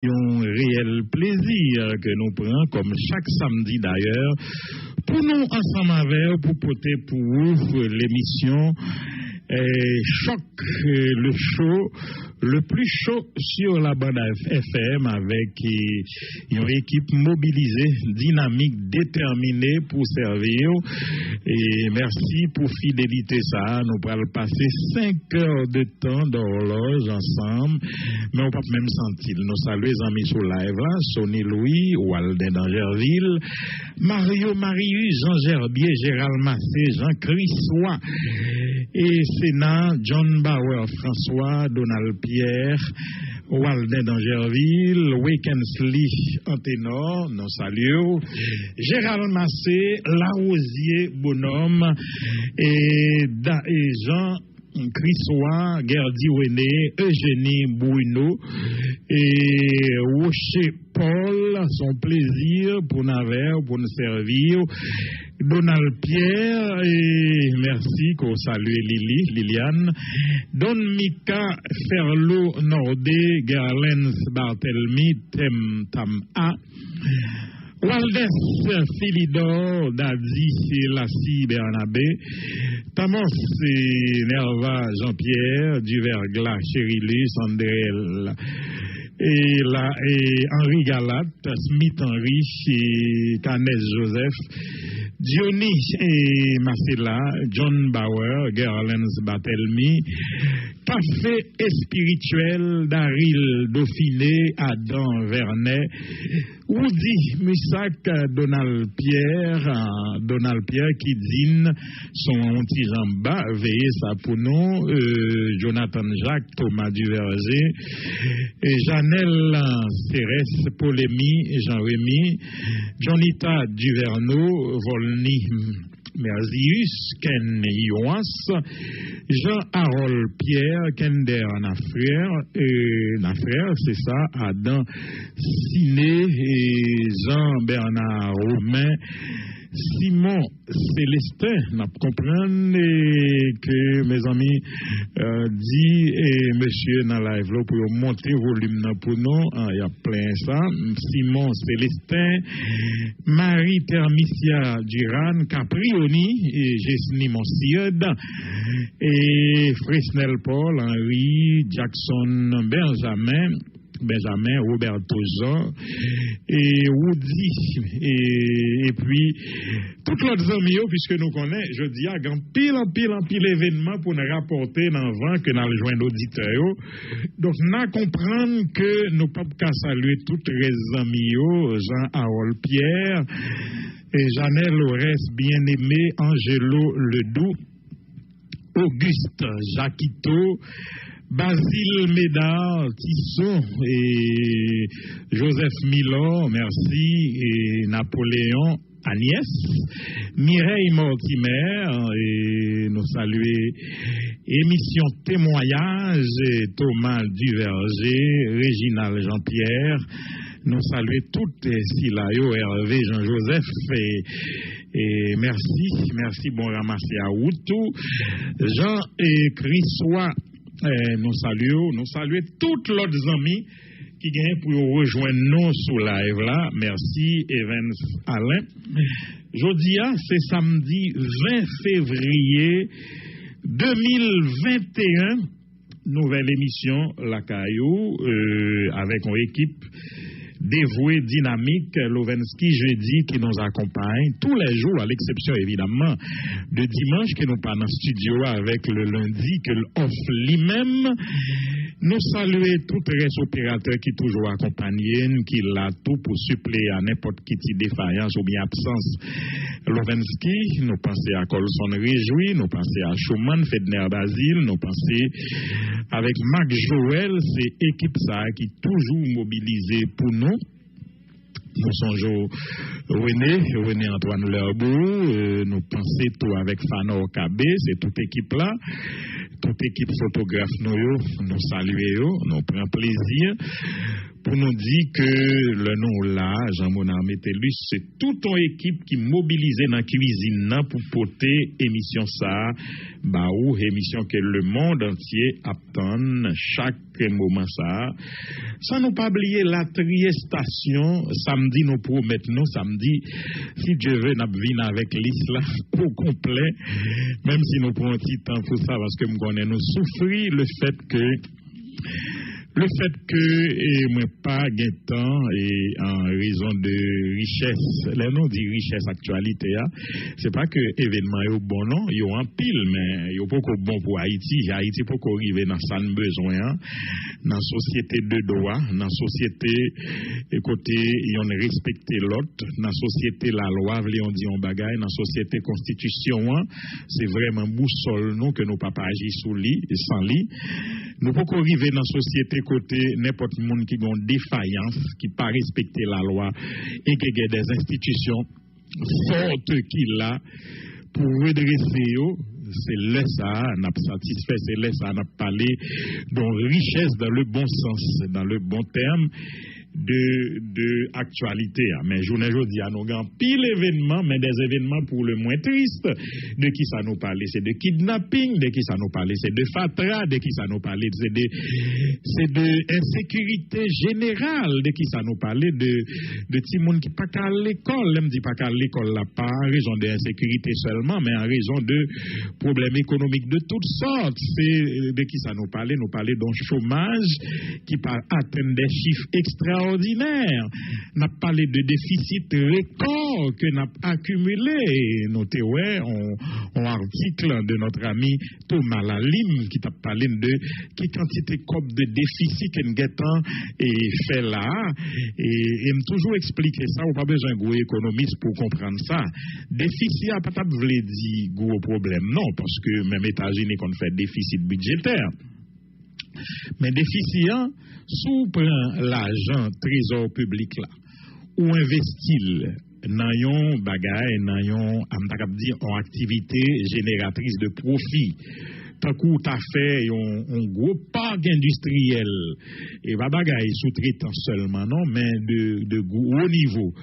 un réel plaisir que nous prenons, comme chaque samedi d'ailleurs, pour nous ensemble avec, pour porter pour vous l'émission Choc, le show le plus chaud sur la bande FM avec une équipe mobilisée, dynamique, déterminée pour servir. Et merci pour fidélité ça. Nous allons passer 5 heures de temps d'horloge ensemble, mais on peut même sentir. Nous saluons les amis sur live là, Sonny Louis, Walden d'Angerville, Mario Marius, Jean Gerbier, Gérald Massé, Jean Crissois et Sénat, John Bauer, François, Donald Pierre, Walden d'Angerville, Wekensley en ténor, nous saluons, Gérald Massé, Larosier Bonhomme et Jean Crissois, Gerdy René, Eugénie Bruno et Rocher Paul, son plaisir pour nous pour nous servir. Donald Pierre, et merci qu'on salue Liliane. Don Mika Ferlo Nordé, Gerlens Barthelmy, Tem Tam A. Waldes Philidor, Dadi Lassie Bernabé, Tamos Nerva Jean-Pierre, Duverglas Chérilis, André et Henri Galat, Smith Henri et Canès Joseph, Dionis et Marcella, John Bauer, Gerlens Barthelmy, Café et spirituel, Daryl Dauphiné, Adam Vernet, Woody Musak, Donald Pierre qui dîne son petit jamba, veillez ça pour nous, Jonathan Jacques, Thomas Duverger, et Janelle Cérès, Polémie, Jean-Rémy, Jonita Duverneau, Volny Merzius, Ken Yoas, Jean-Harold Pierre, Kender Nafrère, c'est ça, Adam Siné et Jean-Bernard Romain, Simon Célestin, nous comprenons que mes amis dit et monsieur dans la live pour monter volume pour nous, il y a plein ça. Simon Célestin, Marie Termicia Duran, Caprioni et Jesny Monsiod et Fresnel Paul, Henri Jackson Benjamin, Roberto Jean et Woody et puis toutes les autres amis puisque nous connaissons, je dis à pile événement pour nous rapporter dans le vent que nous allons joindre auditeurs. Donc nous comprenons que nous ne pouvons pas saluer toutes les amis, Jean-Harold Pierre et Janelle Lorès bien-aimé, Angelo Ledoux, Auguste Jacquito, Basile Médard, Tisson et Joseph Milor, merci, et Napoléon Agnès, Mireille Mortimer, et nous saluer émission témoignage, et Thomas Duverger, Réginald Jean-Pierre, nous saluer toutes Silayo, Hervé, Jean-Joseph et merci, bon ramasser à Outou, Jean et Crissois. Nous saluons toutes les autres amis qui viennent pour rejoindre nous sur live là. Merci Evans Alain. Jodia, c'est samedi 20 février 2021. Nouvelle émission La Caillou avec une équipe dévoué, dynamique, Lovensky jeudi qui nous accompagne tous les jours, à l'exception évidemment de dimanche qui nous pas dans le studio avec le lundi que l'offre lui-même. Nous saluons tout les opérateurs qui toujours accompagnent, qui l'a tout pour suppléer à n'importe qui défaillance ou bien absence. Lovensky, nous pensons à Colson Réjoui, nous pensons à Schumann, Fedner Basile, nous pensons avec Marc Joël, c'est équipe ça qui toujours mobilisée pour nous. Nous songeons René Antoine Lerbourg, nous pensons tout avec Fanor Kabé, c'est toute équipe là, toute équipe photographe nous saluons, nous prenons plaisir pour nous dire que le nom là, Jean-Monard Métellus, c'est toute ton équipe qui mobilisée dans la cuisine pour porter émission ça, ou émission que le monde entier attend chaque moment ça. Sans nous pas oublier la triestation, samedi nous promettons, nous, samedi, si Dieu veut, nous venons avec l'islam au complet, même si nous prenons un petit temps pour ça, parce que nous connaissons, nous souffrir le fait que moi pas gain temps et en raison de richesse, les noms dit richesse actualité, c'est pas que événement est bon non, il y a un pile mais il y a pas bon pour Haïti. Haïti pas arriver dans ça besoin dans société de droit, dans société côté on respecter l'autre, dans société la loi on dit on bagaille, dans société constitution c'est vraiment boussole nous que nous pas agir sous lit sans lit. Nous pas arriver dans société côté n'importe monde qui ont défaillance, qui pas respecter la loi et qui a des institutions fortes qu'il a pour redresser c'est là ça n'a satisfait, c'est là ça n'a parlé de richesse dans le bon sens, dans le bon terme de actualité. Mais journée aujourd'hui, nous avons pile événements, mais des événements pour le moins tristes. De qui ça nous parlait? C'est de kidnapping, de qui ça nous parlait? C'est de fatra, de qui ça nous parlait? C'est de insécurité générale, de qui ça nous parlait? De petits monde qui pas qu'à l'école, même dit pas qu'à l'école là, pas en raison de insécurité seulement, mais en raison de problèmes économiques de toutes sortes. C'est de qui ça nous parlait? Nous parlait d'un chômage qui atteint des chiffres extraordinaire. N'a parlé de déficit record que n'a accumulé. Notez on article de notre ami Thomas Lalim qui t'a parlé de qui quantité de déficit que nous et fait là et me toujours expliquer ça, on pas besoin de gros économiste pour comprendre ça. Déficit a pas voulu dire gros problème non parce que même États-Unis qu'on fait déficit budgétaire. Mais déficit, sous prend l'argent trésor public là, ou investit dans yon bagay, dans yon, en activité génératrice de profit. Tant coup t'as fait un gros parc industriel et pas bagay sous-traitant seulement non mais de haut niveau.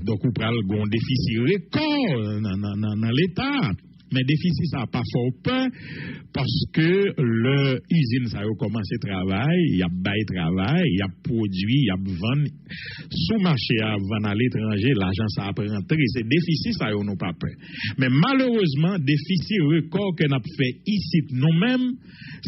Donc on prend le déficit record dans l'état. Mais déficit, ça n'a pas fort peur parce que l'usine, ça a commencé à travailler, il y a bail travail, il y a produit, il y a vendre. Sous marché à vendre à l'étranger, l'argent, ça a rentré. C'est déficit, ça n'a pas peur. Mais malheureusement, déficit record que nous avons fait ici nous-mêmes,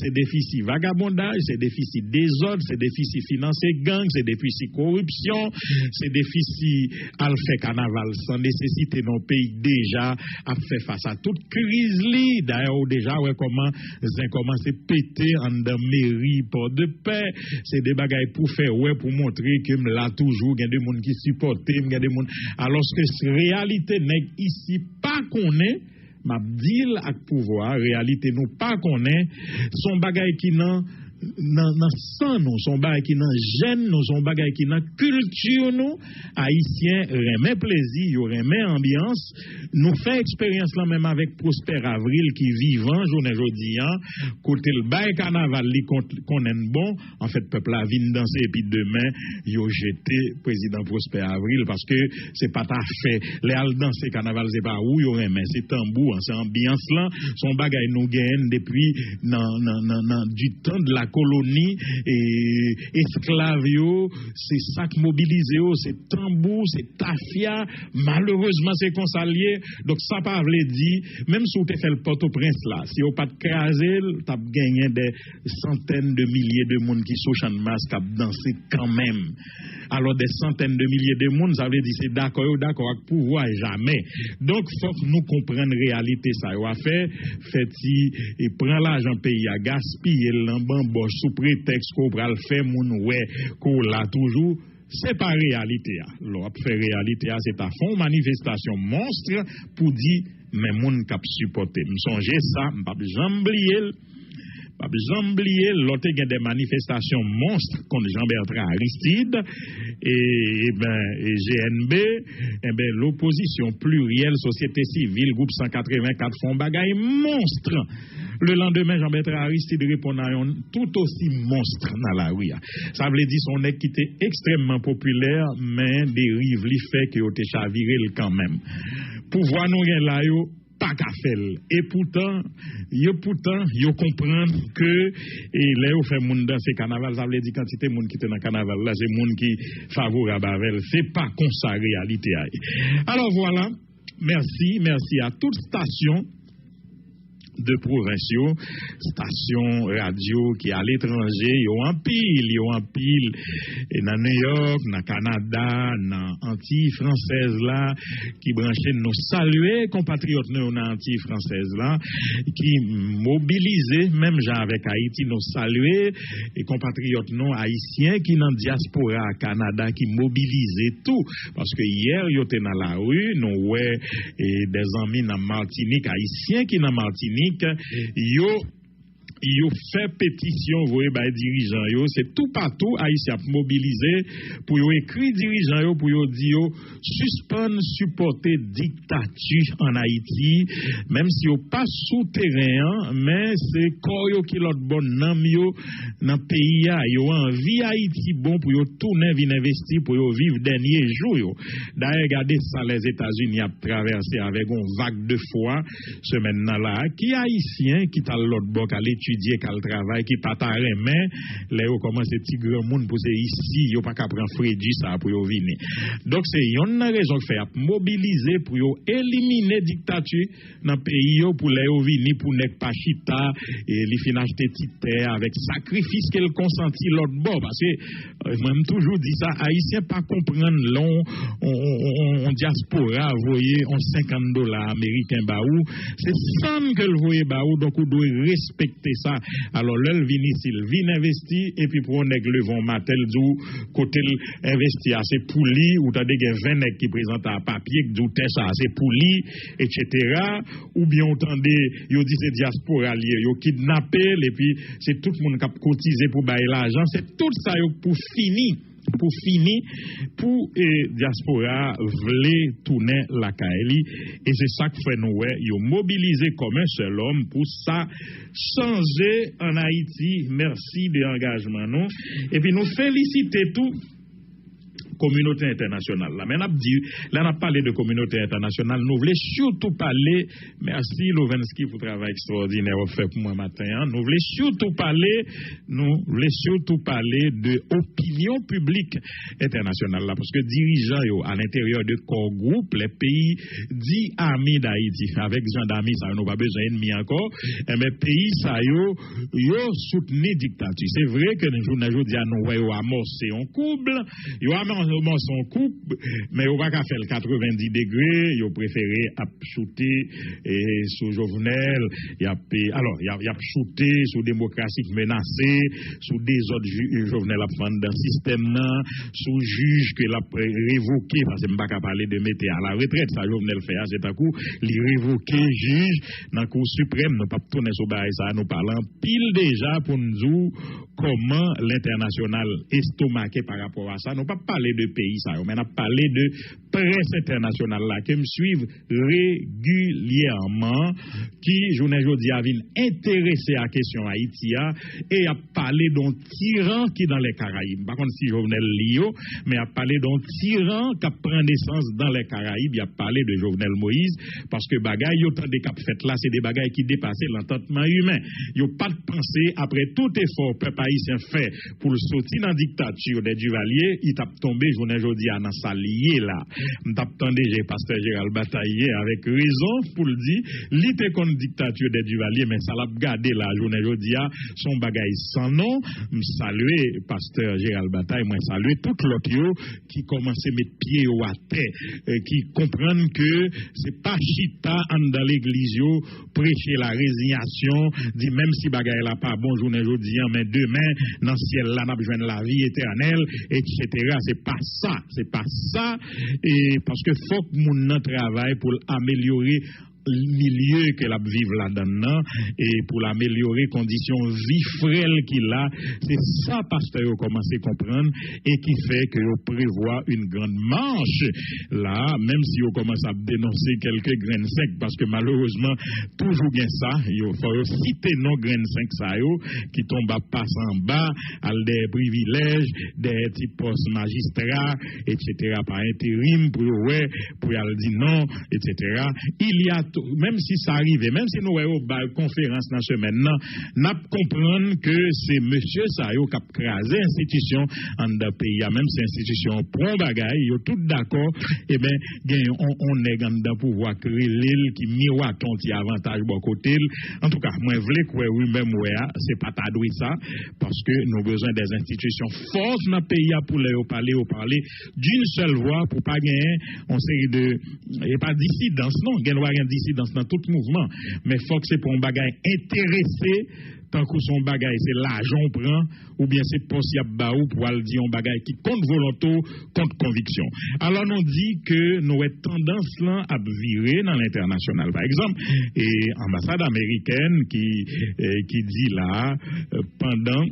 c'est déficit vagabondage, c'est déficit désordre, c'est déficit financier gang, c'est déficit corruption, c'est déficit al fait carnaval sans nécessité dans le pays déjà à faire face à toute crise li. D'ailleurs déjà comment c'est pété en dans mairie port de paix, c'est des bagailles pour faire pour montrer que là toujours il y a des monde qui supportent, il y a des monde alors que réalité n'est ici pas qu'on est m'a dit à pouvoir réalité nous pas qu'on est son bagaille qui non dans sang nous son bagaille qui dans gène nous son bagaille qui dans culture nous haïtiens remet plaisir yo remet ambiance nous fait expérience là même avec Prosper Avril qui vivant journée jodi côté le bail carnaval li connaît bon en fait peuple a vinn danser et puis demain yo jeté président Prosper Avril parce que c'est pas ta fait les al danser carnaval c'est pas où yo remet c'est tambour c'est ambiance là son bagaille nous gagne depuis dans du temps de la colonie et esclavio, c'est sac mobilisé, c'est tambour, c'est tafia, malheureusement c'est consalié, donc ça pas veut dire, même si vous avez fait le Port-au-Prince là, si vous pas de craser, tu as gagné des centaines de milliers de monde qui sont champ de masse, qui ont dansé quand même. Alors des centaines de milliers de monde, ça veut dire c'est d'accord avec pouvoir jamais. Donc faut que nous comprenions réalité ça. On a fait et prend l'argent pays à gaspiller l'embamboche sous prétexte qu'on va le faire moun ouais qu'on l'a toujours. C'est pas réalité. L'on fait réalité, c'est à fond manifestation monstre pour dire mais moun cap supporter. Me songer ça, m'pas jamblier. Pas besoin oublier l'autre il y a des manifestations monstres contre Jean-Bertrand Aristide et GNB l'opposition plurielle société civile groupe 184 font bagaille monstre Le lendemain, Jean-Bertrand Aristide répond à un tout aussi monstre dans la rue. Ça veut dire son nèg qui était extrêmement populaire, mais dérive li fait que yo te chaviré quand même. Pouvoir nous gen là yo pas qu'à faire. Et pourtant, yo comprennent que là yo fait moun dans ce carnaval, ça veut dire quantité moun qui était dans carnaval là, c'est moun qui favorable avec, c'est pas comme ça réalité. Alors voilà, merci à toute station de provinciaux, station radio qui à l'étranger, yo en pile, et dans New York, dans Canada, dans Antilles françaises là, qui branchaient nous saluer, compatriotes nous dans Antilles françaises là, qui mobilisaient, même gens avec Haïti, nous saluer, et compatriotes nous haïtiens qui dans diaspora Canada, qui mobilisaient tout, parce que hier, yo étaient dans la rue, nous ouais, des amis dans Martinique, haïtiens qui dans Martinique, yo fait pétition, vous voyez, les dirigeants, c'est tout partout, Haïti a mobilisé pour yo écrire dirigeants, pour yo dire, suspendre, supporter dictature en Haïti, même si yo pas souterrain, mais c'est quoi qui l'autre bon nam yo, dans le pays, yo envie Haïti bon pour yo tourner, venir investir, pour yo vivre dernier jour, yo. D'ailleurs, regardez ça, les États-Unis a traversé avec une vague de foi, semaine là, qui haïtien, qui t'a l'autre bon, à l'étudier, qu'à le travail, qui pas ta main, là, yo commence petit grand monde pour c'est ici, yo pas qu'à prendre Frédis, ça, pour yo venir. Donc, c'est yon raison de faire, mobiliser pour yo éliminer dictature dans le pays, pour les yo venir, pour ne pas chita, et les fin acheter terre avec sacrifice qu'elle consentit l'autre bord, parce que, même toujours dit ça, haïtien pas comprendre l'on, on diaspora, vous voyez, on $50 américains baou, c'est ça que le voyez baou, donc on doit respecter ça. Alors, l'elle vient ici, il vient investir, et puis pour on le vont matel du côté investir assez pour lui, ou t'as des 20 nègres qui présentent un papier, qui disent ça assez pour lui, etc. Ou bien entendez, yo dit c'est diaspora lié, yo kidnappé, et puis c'est tout le monde qui a cotisé pour bailler l'argent, c'est tout ça pour finir. Pour diaspora voulait tourner la Kaeli, et c'est ça que fait nous, ils ont mobilisé comme un seul homme pour ça changer en Haïti. Merci de l'engagement, non? Et puis nous féliciter tout. Communauté internationale. Là, mais on a parlé de communauté internationale. Nous voulons surtout parler, merci Lovensky pour le travail extraordinaire fait pour moi matin. Nous voulons surtout parler de opinion publique internationale. Là, parce que dirigeants à l'intérieur de corps groupe, les pays dits amis d'Haïti, avec gens d'amis, ça n'a pas besoin d'ennemis encore, mais pays, ça yo soutenu dictature. C'est vrai que nous aujourd'hui, nous avons amorcé un couple, son couple, mais on va pas faire le 90 degrés, ils ont préféré shooter sous Jovenel, il y a shooter sous démocratie menacée, sous des autres Jovenel dans le système, sous juge que l'a révoqué, parce que je ne vais pas parler de mettre à la retraite, ça Jovenel fait, c'est un coup, il révoqué juge dans la Cour suprême, nous ne pas tourner sur ça, nous parlons pile déjà pour nous dire comment l'international estomaqué par rapport à ça, nous pas parler de pays, ça, mais on a parlé de presse internationale là, qui me suivent régulièrement, qui, journée aujourd'hui, a intéressé à la question Haïti, et a parlé d'un tyran qui est dans les Caraïbes. Par contre, si Jovenel Lio, mais a parlé d'un tyran qui prend naissance dans les Caraïbes, il a parlé de Jovenel Moïse, parce que bagaille, il y a autant de cap fait là, c'est des bagailles qui dépassent l'entendement humain. Il n'y a pas de pensée, après tout effort, peuple haïtien fait pour le sortir dans la dictature des Duvaliers, il t'a tombé, journée aujourd'hui, à dans salier là. M'attendais, j'ai pasteur Gérald Bataillé avec raison pour le dire, lutter contre la dictature des Duvaliers, mais ça l'a gardé la journée aujourd'hui, son bagaille sans nom. Saluer pasteur Gérald Bataille, moi saluer tout l'autre qui commence à mettre pied au à terre, qui comprennent que c'est pas chita dans l'église, prêcher la résignation, dit même si bagaille là pas bon journée aujourd'hui, mais demain, dans le ciel là, n'a besoin de la vie éternelle, etc. C'est pas ça, et parce que faut que mon travail pour améliorer milieu que la vive là-dedans et pour l'améliorer conditions vie frêle qu'il a. C'est ça, pasteur, commencé à comprendre et qui fait que vous prévoit une grande marche là, même si vous commencez à dénoncer quelques graines secs, parce que malheureusement, toujours bien ça, il faut citer nos graines secs ça, qui tombent à passer en bas, à des privilèges, des petits postes magistrats, etc., par intérim, pour aller dire non, etc. Il y a, même si ça arrive, même si nous avons une conférence dans ce semaine, nous comprenons que c'est monsieur Sayo qui a crasé l'institution en d'un pays, même si l'institution prend bagaille, ils sont tous d'accord, et bien, on est dans pouvoir créer l'île qui miroite ton petit avantage bon côté. En tout cas, moi, je voulais que oui-même, c'est pas t'adouer ça, parce que nous avons besoin des institutions fortes dans le pays pour les parler d'une seule voix pour pas gagner une série de, et pas dissidence, non, il y a une dissidence dans tout mouvement, mais il faut que c'est pour un bagage intéressé, tant que son bagage c'est l'argent prend, ou bien c'est possible pour aller dire un bagage qui compte volonté, compte conviction. Alors on dit que nous avons tendance là à virer dans l'international. Par exemple, et l'ambassade américaine qui dit là, pendant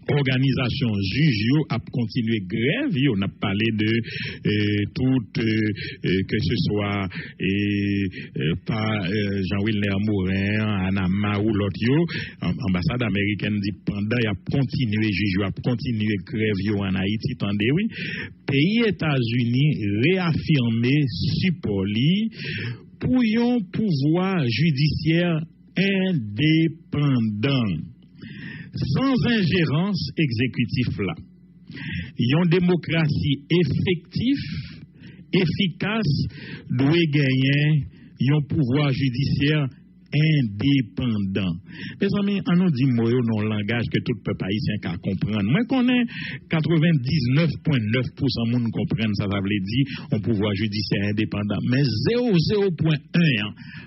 organisation juge a continué grève, on a parlé de que ce soit par Jean-Wilner Morin, Anama ou l'autre, ambassade américaine dit pendant il a continué juge a continué grève en Haïti, tendez oui, pays États-Unis réaffirmé support pour un pouvoir judiciaire indépendant, sans ingérence exécutive là. Une démocratie effective, efficace, doit gagner un pouvoir judiciaire indépendant. Mes amis, on nous dit moi non langage que tout peuple haïtien peut comprendre. Moi connais 99,9% monde comprennent ça, ça veut dire un pouvoir judiciaire indépendant. Mais 0,1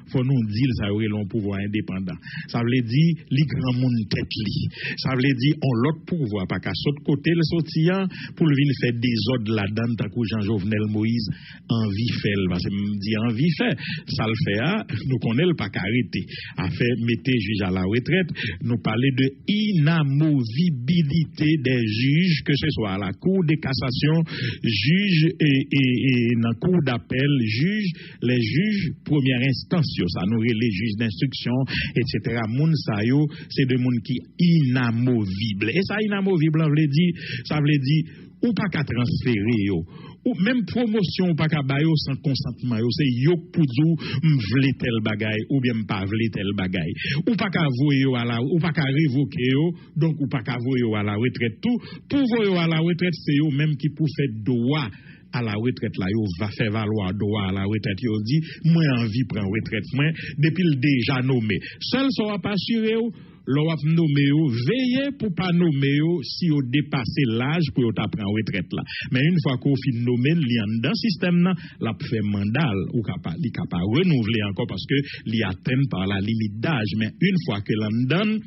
faut nous dire ça aurait un pouvoir indépendant. Ça veut dire les grands monde tête li. Ça veut dire on l'autre pouvoir pas qu'à sauter côté le sortir pour venir faire des ordres là-dedans tant que Jean-Jovenel Moïse envie fait parce que me dit envie fait ça le fait nous connaît le pas arrêter a fait mettre juge à la retraite, nous parler de inamovibilité des juges, que ce soit à la cour de cassation, juge et dans la cour d'appel, les juges première instance, ça nous les juges d'instruction, etc. Moun sa yo, c'est de moun qui inamovible. Et ça inamovible, ça veut dire ou pas qu'à transférer yo. Ou même promotion ou pas qu'à bayo sans consentement yo, c'est yo pour dou m'vle tel bagay ou bien m'pas vle tel bagay. Ou pas qu'à voyer yo à la ou pas qu'à révoquer yo, donc ou pas qu'à voyer yo à la retraite tout. Pour voyer yo à la retraite, c'est yo même qui pour faire droit à la retraite là, yo va faire valoir droit à la retraite. Yo dit moi envie prendre retraite moi depuis le déjà nommé. Seul ça va pas assurer yo. L'on va nommer, veillez pour pas nommer si vous dépassez l'âge pour vous prendre retraite là. Mais une fois qu'on fin nommé, il dans le système là, la fait mandat ou capable renouveler encore parce que l'y atteint par la limite d'âge. Mais une fois que l'on donne,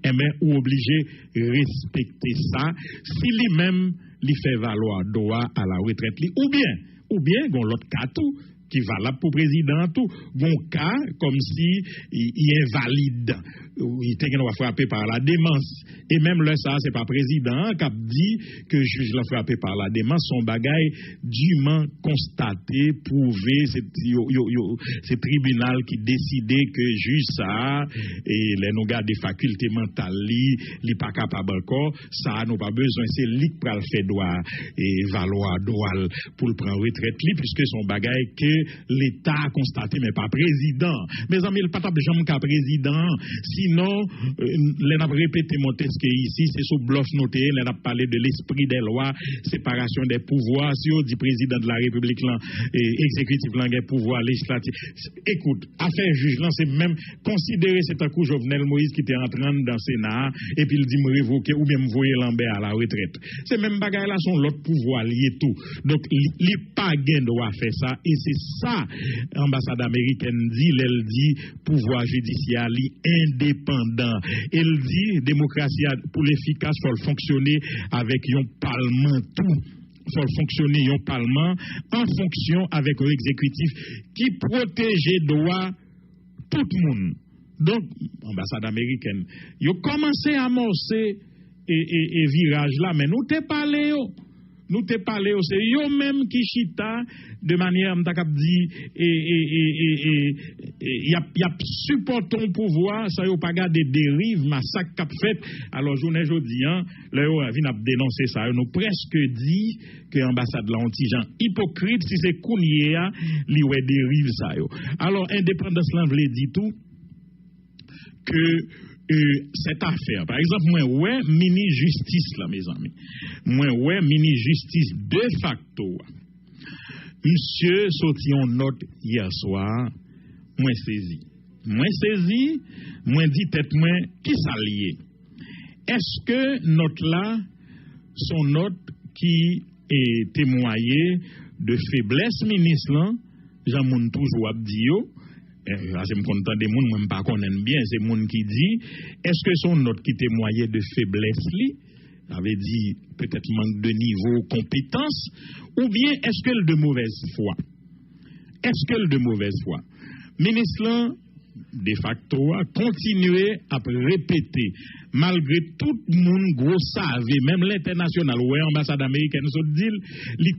eh bien, ou obligé respecter ça si lui-même lui fait valoir droit à la retraite ou bien gon l'autre cas tout qui est valable pour président tout, bon cas comme si il invalide, il était frappé par la démence. Et même là, ça, c'est pas président qui a dit que le juge l'a frappé par la démence, son bagage dûment constaté, prouvé, c'est tribunal qui décidait que le juge ça, et les nous garde des facultés mentales, li pas capable encore, ça, nous pas besoin, c'est lui qui va le faire droit et valoir droit pour le prendre retraite, puisque son bagage que l'État a constaté, mais pas président. Mes amis, il n'y a pas de jamais qu'à président. Sinon, les n'a répété Montesquieu ici, c'est sous bluff noté, les n'a parlé de l'esprit des lois, séparation des pouvoirs. Si on dit président de la République, là, exécutif, là, pouvoir législatif. Écoute, affaire juge, là, c'est même considérer cet un coup Jovenel Moïse qui était entrant dans le Sénat, et puis il dit me révoquer ou bien me voyer Lambert à la retraite. Ces mêmes bagages là sont l'autre pouvoir lié tout. Donc, il pas gain doit faire ça, et c'est ça, l'ambassade américaine dit, elle dit, pouvoir judiciaire indépendant. Elle dit, démocratie pour l'efficace, il faut fonctionner avec un parlement tout faut fonctionner un parlement en fonction avec un exécutif qui protège droit tout le monde. Donc, l'ambassade américaine, ils ont commencé à amorcer et virage là, mais nous t'ai parlé, c'est eux même qui chita de manière, m'takap dit, y a support ton pouvoir, ça y pas garder dérive, massacre cap fait. Alors, journée jodi, là, on vient dénoncer ça. Nous presque dit que l'ambassade là, gens hypocrite, si c'est Kounia, li ouais dérive ça yo. Alors, indépendance là, vle dit tout, que cette affaire, par exemple, moi, ouais, mini-justice, là, mes amis. Moi, ouais, mini-justice de facto. Monsieur sorti en note hier soir, moi saisi, moi dit tête, moi, qui s'allie. Est-ce que note là, son note qui est témoignée de faiblesse ministre là, j'en moun toujours abdio. Je me content des gens, je ne connais pas bien, c'est les gens qui dit, est-ce que son note qui témoignait de faiblesse, avait dit peut-être manque de niveau, compétence, ou bien est-ce qu'elle de mauvaise foi? Ministre, de facto, a continué à répéter, malgré tout le monde gros savait, même l'international, ouais, ambassade américaine, il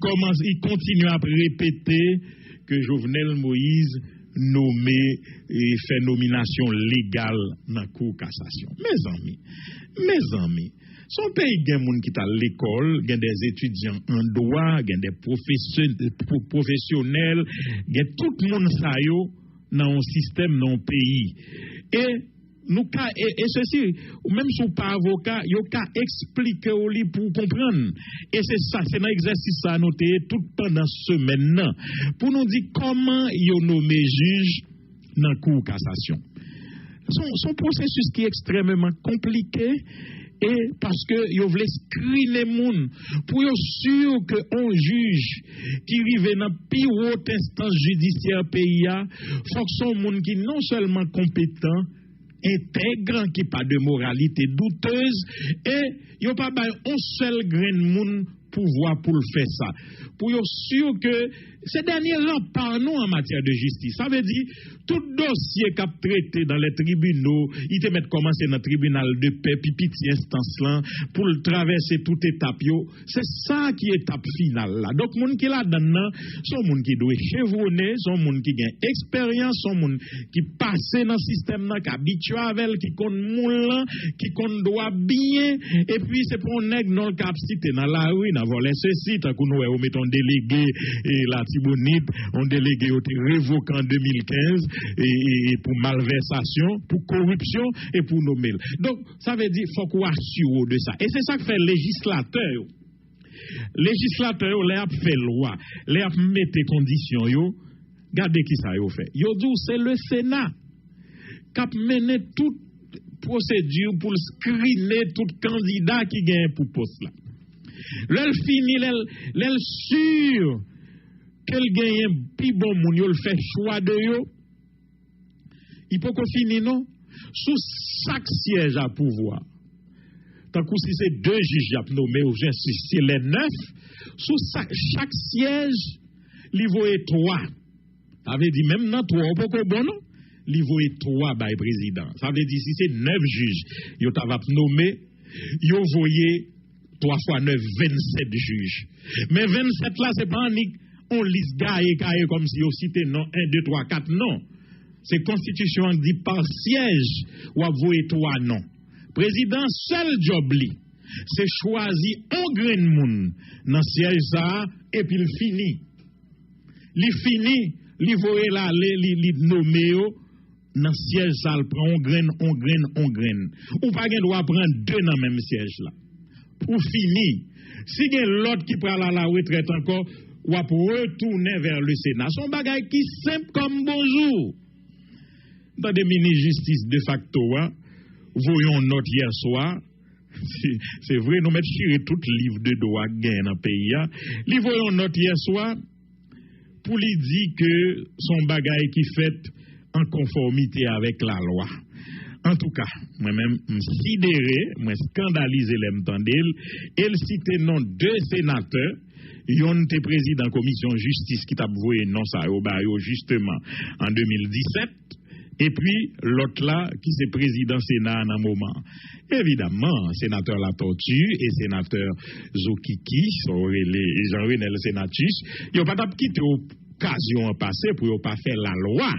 continue à répéter que Jovenel Moïse nommé et fait nomination légale dans la Cour cassation. Mes amis, son pays, il y a des gens qui sont à l'école, il y a des étudiants en droit, il y a des professionnels, il y a tout le monde dans un système, dans un pays. Et ceci, même si vous pas avocat, vous pouvez expliquer au lit pour comprendre. Et c'est ça, c'est un exercice à noter tout pendant ce semaine. Pour nous dire comment vous nommé juge dans la Cour cassation. Son processus qui est extrêmement compliqué. Et parce que vous voulez screener les gens pour être sûr qu'un juge qui arrive dans la plus haute instance judiciaire pays, faut que son monde qui non seulement compétent, intègre, qui pas de moralité douteuse, et il n'y a pas un seul grain de monde pouvoir pour le faire ça. Pour être sûr que ces derniers remparts nous en matière de justice, ça veut dire tout dossier qu'a traité dans les tribunaux, il te met commencer dans le tribunal de paix, puis petite instance là, pour le traverser toute étape, c'est ça qui est étape finale là. Donc, moun qui là dedans, son moun qui doit chevronner, son moun qui gagne expérience, son moun qui passe dans le système là, qui habitué avec, qui compte moun qui compte droit bien, et puis c'est pour un nègre non capacité dans la rue, dans voler ceci, tant qu'on nous mettons délégué et la Tibonite, on délégué au révoqué en 2015 et pour malversation, pour corruption et pour nommer. Donc, ça veut dire faut qu'on assure de ça. Et c'est ça que fait le législateur. Législateur, les a fait loi, les a mis des conditions, regardez qui ça a fait. Yo dit c'est le Sénat qui a mené toute procédure pour screener tout candidat qui gagne pour poste là. L'elle finit, l'elle sûr qu'elle gagne un plus bon moun, yo le fait choix de yo. Il peut qu'on finisse, non? Sous chaque siège à pouvoir. Tant que si c'est 2 juges à nommer, ou si c'est les 9, sous chaque siège, il vaut 3. Ça veut dire même dans 3, on peut qu'on bon, non? Il vaut 3 by président. Ça veut dire si c'est 9 juges, yo t'avait nommé, yo voyez 3 fois 9, 27 juges. Mais 27 là, c'est pas on liste gaye comme si on citait non 1, 2, 3, 4, non. C'est constitution qui dit par siège ou avouer 3 non. Président, seul job li, c'est choisir un grain de monde dans siège ça et puis il finit. Il finit, il voye là, il nomme dans siège ça, il prend un grain. Ou pas qu'il doit prendre 2 dans le même siège là. Pour finir, si il y a l'autre qui prend à la retraite encore, ou à retourner vers le Sénat. Son bagage qui simple comme bonjour. Dans des mini-justice de facto, voyons note hier soir. C'est vrai, nous mettons sur tout livre de droit gain dans le pays. Nous voyons note hier soir pour lui dire que son bagage qui fait en conformité avec la loi. En tout cas, moi-même, sidéré, moi scandalisé l'entendel, elle cite non 2 sénateurs yon te président commission justice qui t'a voué non ça au justement en 2017 et puis l'autre là qui c'est président Sénat en un moment. Évidemment, sénateur La Tortue et sénateur Zokiki, Jean-Renel Sénatus, ils n'ont pas quitté occasion passée pour ne pas faire la loi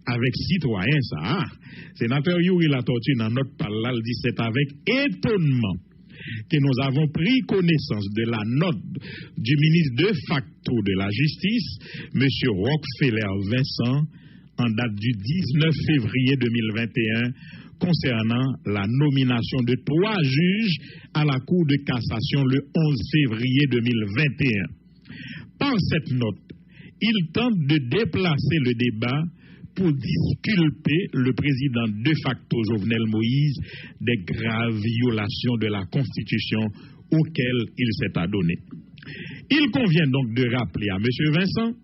avec citoyens ça. Sénateur Yuri La Tortue dans notre parole dit c'est avec étonnement que nous avons pris connaissance de la note du ministre de facto de la justice, M. Rockefeller Vincent, en date du 19 février 2021, concernant la nomination de 3 juges à la Cour de cassation le 11 février 2021. Par cette note, il tente de déplacer le débat pour disculper le président de facto Jovenel Moïse des graves violations de la Constitution auxquelles il s'est adonné. Il convient donc de rappeler à M. Vincent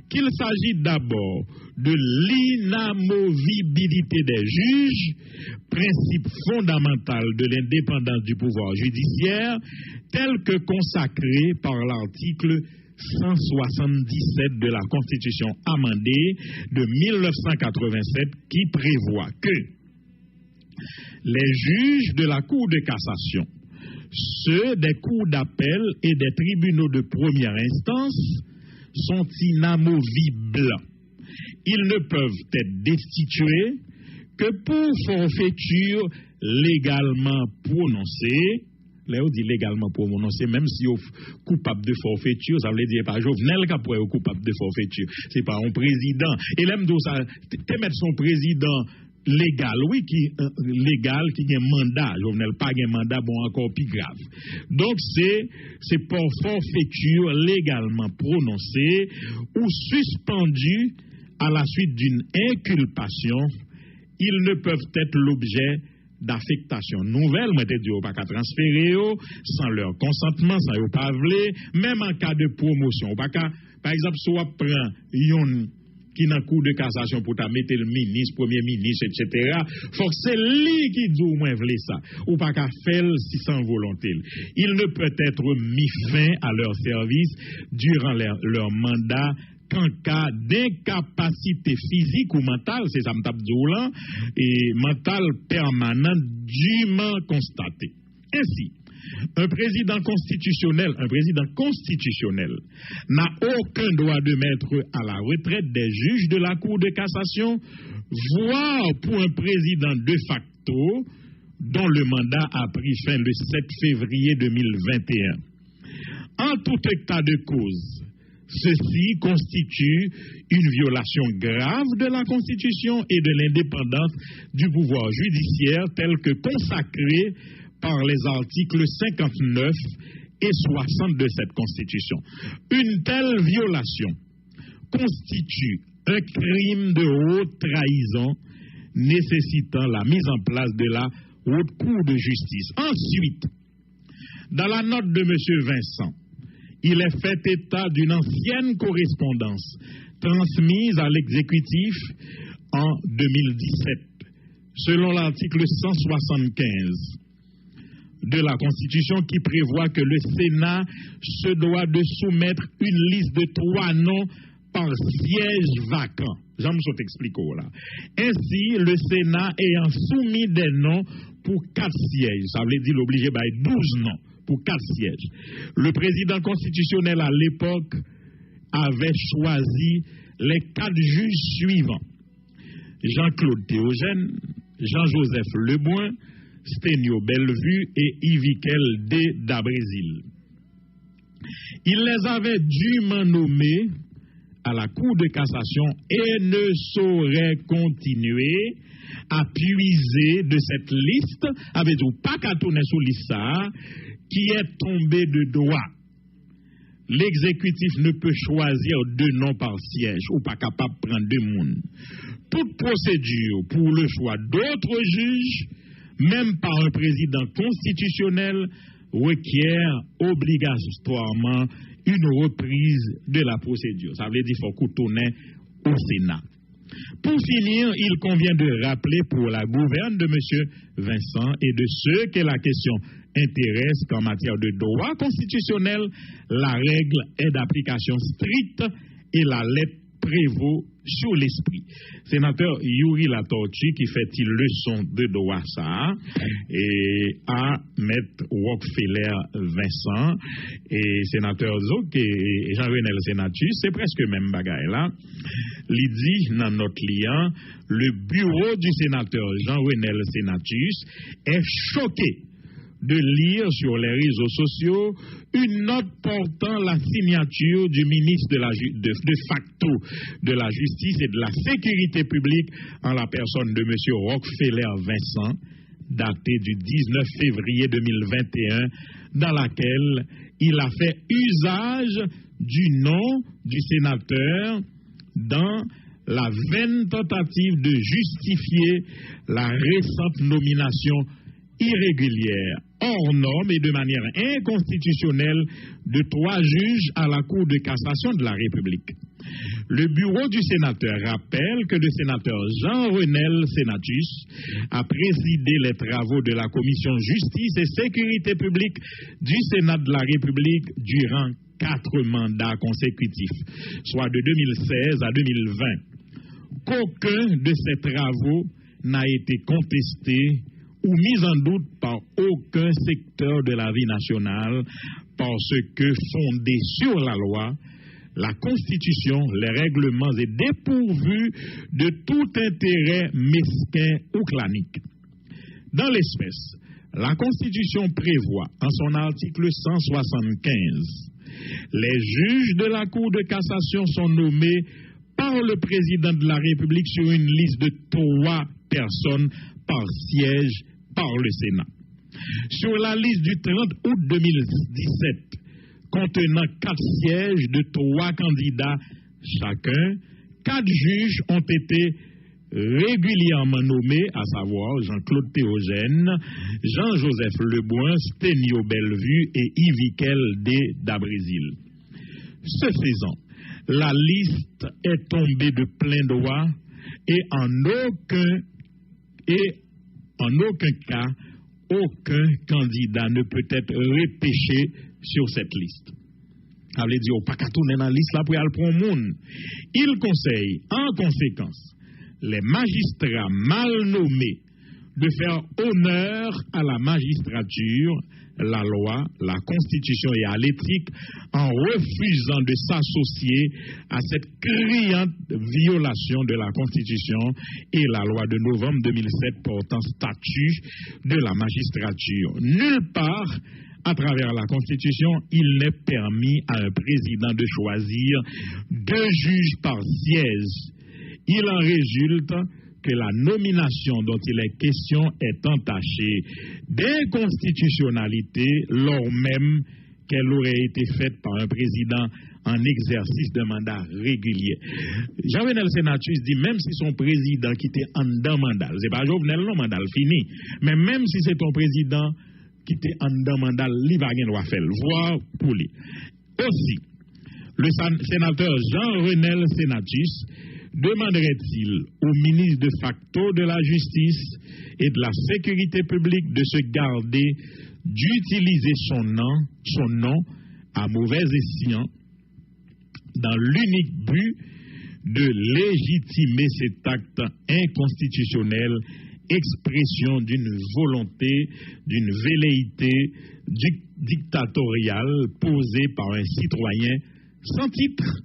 qu'il s'agit d'abord de l'inamovibilité des juges, principe fondamental de l'indépendance du pouvoir judiciaire, tel que consacré par l'article 177 de la Constitution amendée de 1987 qui prévoit que les juges de la Cour de cassation, ceux des cours d'appel et des tribunaux de première instance sont inamovibles. Ils ne peuvent être destitués que pour forfaiture légalement prononcée. Là, on dit légalement prononcé, même si on est coupable de forfaiture, ça veut dire pas Jovenel qui est coupable de forfaiture. C'est pas un président. Et l'aime de ça, te mettre son président légal, oui, qui légal, qui a un mandat. Jovenel pas un mandat, bon, encore plus grave. Donc, c'est pour forfaiture légalement prononcée ou suspendue à la suite d'une inculpation. Ils ne peuvent être l'objet d'affectation nouvelle, moi te dis pas qu'à transférer sans leur consentement, sans leur pas vle, même en cas de promotion. Par exemple, soit prend yon qui dans cour de cassation pour ta mettre le ministre, premier ministre, etc. Faut que c'est lui qui dit au moins vle ça, ou pas qu'à faire si sans volonté. Il ne peut être mis fin à leur service durant leur mandat qu'en cas d'incapacité physique ou mentale, c'est ça m'tabdoulan, et mentale permanente dûment constatée. Ainsi, un président constitutionnel n'a aucun droit de mettre à la retraite des juges de la Cour de cassation, voire pour un président de facto dont le mandat a pris fin le 7 février 2021. En tout état de cause, ceci constitue une violation grave de la Constitution et de l'indépendance du pouvoir judiciaire tel que consacré par les articles 59 et 60 de cette Constitution. Une telle violation constitue un crime de haute trahison nécessitant la mise en place de la Haute Cour de justice. Ensuite, dans la note de M. Vincent, il est fait état d'une ancienne correspondance transmise à l'exécutif en 2017, selon l'article 175 de la Constitution qui prévoit que le Sénat se doit de soumettre une liste de 3 noms par siège vacant. J'aime t'expliquer là. Ainsi, le Sénat ayant soumis des noms pour 4 sièges, ça veut dire l'obligé by 12 noms pour 4 sièges. Le président constitutionnel à l'époque avait choisi les 4 juges suivants: Jean-Claude Théogène, Jean-Joseph Lebrun, Sténio Bellevue et Yvikel D. d'Abrésil. Il les avait dûment nommés à la Cour de cassation et ne saurait continuer à puiser de cette liste, avec ou pas qu'à tourner sous liste qui est tombée de droit. L'exécutif ne peut choisir 2 noms par siège ou pas capable de prendre 2 monde. Toute procédure pour le choix d'autres juges, même par un président constitutionnel, requiert obligatoirement une reprise de la procédure. Ça veut dire qu'il faut qu'on tourne au Sénat. Pour finir, il convient de rappeler pour la gouverne de M. Vincent et de ceux que la question intéresse qu'en matière de droit constitutionnel, la règle est d'application stricte et la lettre prévaut sur l'esprit. Sénateur Yuri Latortue qui fait une leçon de droit ça et à Maître Rockefeller Vincent et sénateur Zoc et Jean-Renel Sénatus, c'est presque même bagaille là. Il dit dans notre lien, le bureau du sénateur Jean-Renel Sénatus est choqué de lire sur les réseaux sociaux une note portant la signature du ministre de facto de la Justice et de la Sécurité publique en la personne de M. Rockefeller Vincent, datée du 19 février 2021, dans laquelle il a fait usage du nom du sénateur dans la vaine tentative de justifier la récente nomination irrégulière, hors norme et de manière inconstitutionnelle de 3 juges à la Cour de cassation de la République. Le bureau du sénateur rappelle que le sénateur Jean-Renel Sénatus a présidé les travaux de la Commission Justice et Sécurité publique du Sénat de la République durant 4 mandats consécutifs, soit de 2016 à 2020. Qu'aucun de ces travaux n'a été contesté ou mis en doute par aucun secteur de la vie nationale parce que fondé sur la loi, la Constitution, les règlements est dépourvu de tout intérêt mesquin ou clanique. Dans l'espèce, la Constitution prévoit en son article 175 les juges de la Cour de cassation sont nommés par le président de la République sur une liste de 3 personnes par siège par le Sénat. Sur la liste du 30 août 2017, contenant 4 sièges de 3 candidats chacun, 4 juges ont été régulièrement nommés, à savoir Jean-Claude Théogène, Jean-Joseph Lebrun, Sténio Bellevue et Yvikel D. Dabrésil. Ce faisant, la liste est tombée de plein droit et en aucun cas, aucun candidat ne peut être repêché sur cette liste. Ça veut dire, pas qu'à tourner dans la liste là pour aller prendre le monde. Il conseille, en conséquence, les magistrats mal nommés de faire honneur à la magistrature, la loi, la Constitution et à l'éthique en refusant de s'associer à cette criante violation de la Constitution et la loi de novembre 2007 portant statut de la magistrature. Nulle part, à travers la Constitution, il n'est permis à un président de choisir 2 juges par siège. Il en résulte que la nomination dont il est question est entachée d'inconstitutionnalité lors même qu'elle aurait été faite par un président en exercice de mandat régulier. Jean-Renel Sénatus dit même si son président qui était en dedans mandat, c'est pas Jovenel non mandat fini, mais même si c'est ton président qui était en dedans mandat, il va rien doit faire, voire pour lui. Aussi, le sénateur Jean-Renel Sénatus demanderait-il au ministre de facto de la Justice et de la Sécurité publique de se garder d'utiliser son nom à mauvais escient dans l'unique but de légitimer cet acte inconstitutionnel, expression d'une volonté, d'une velléité dictatoriale posée par un citoyen sans titre,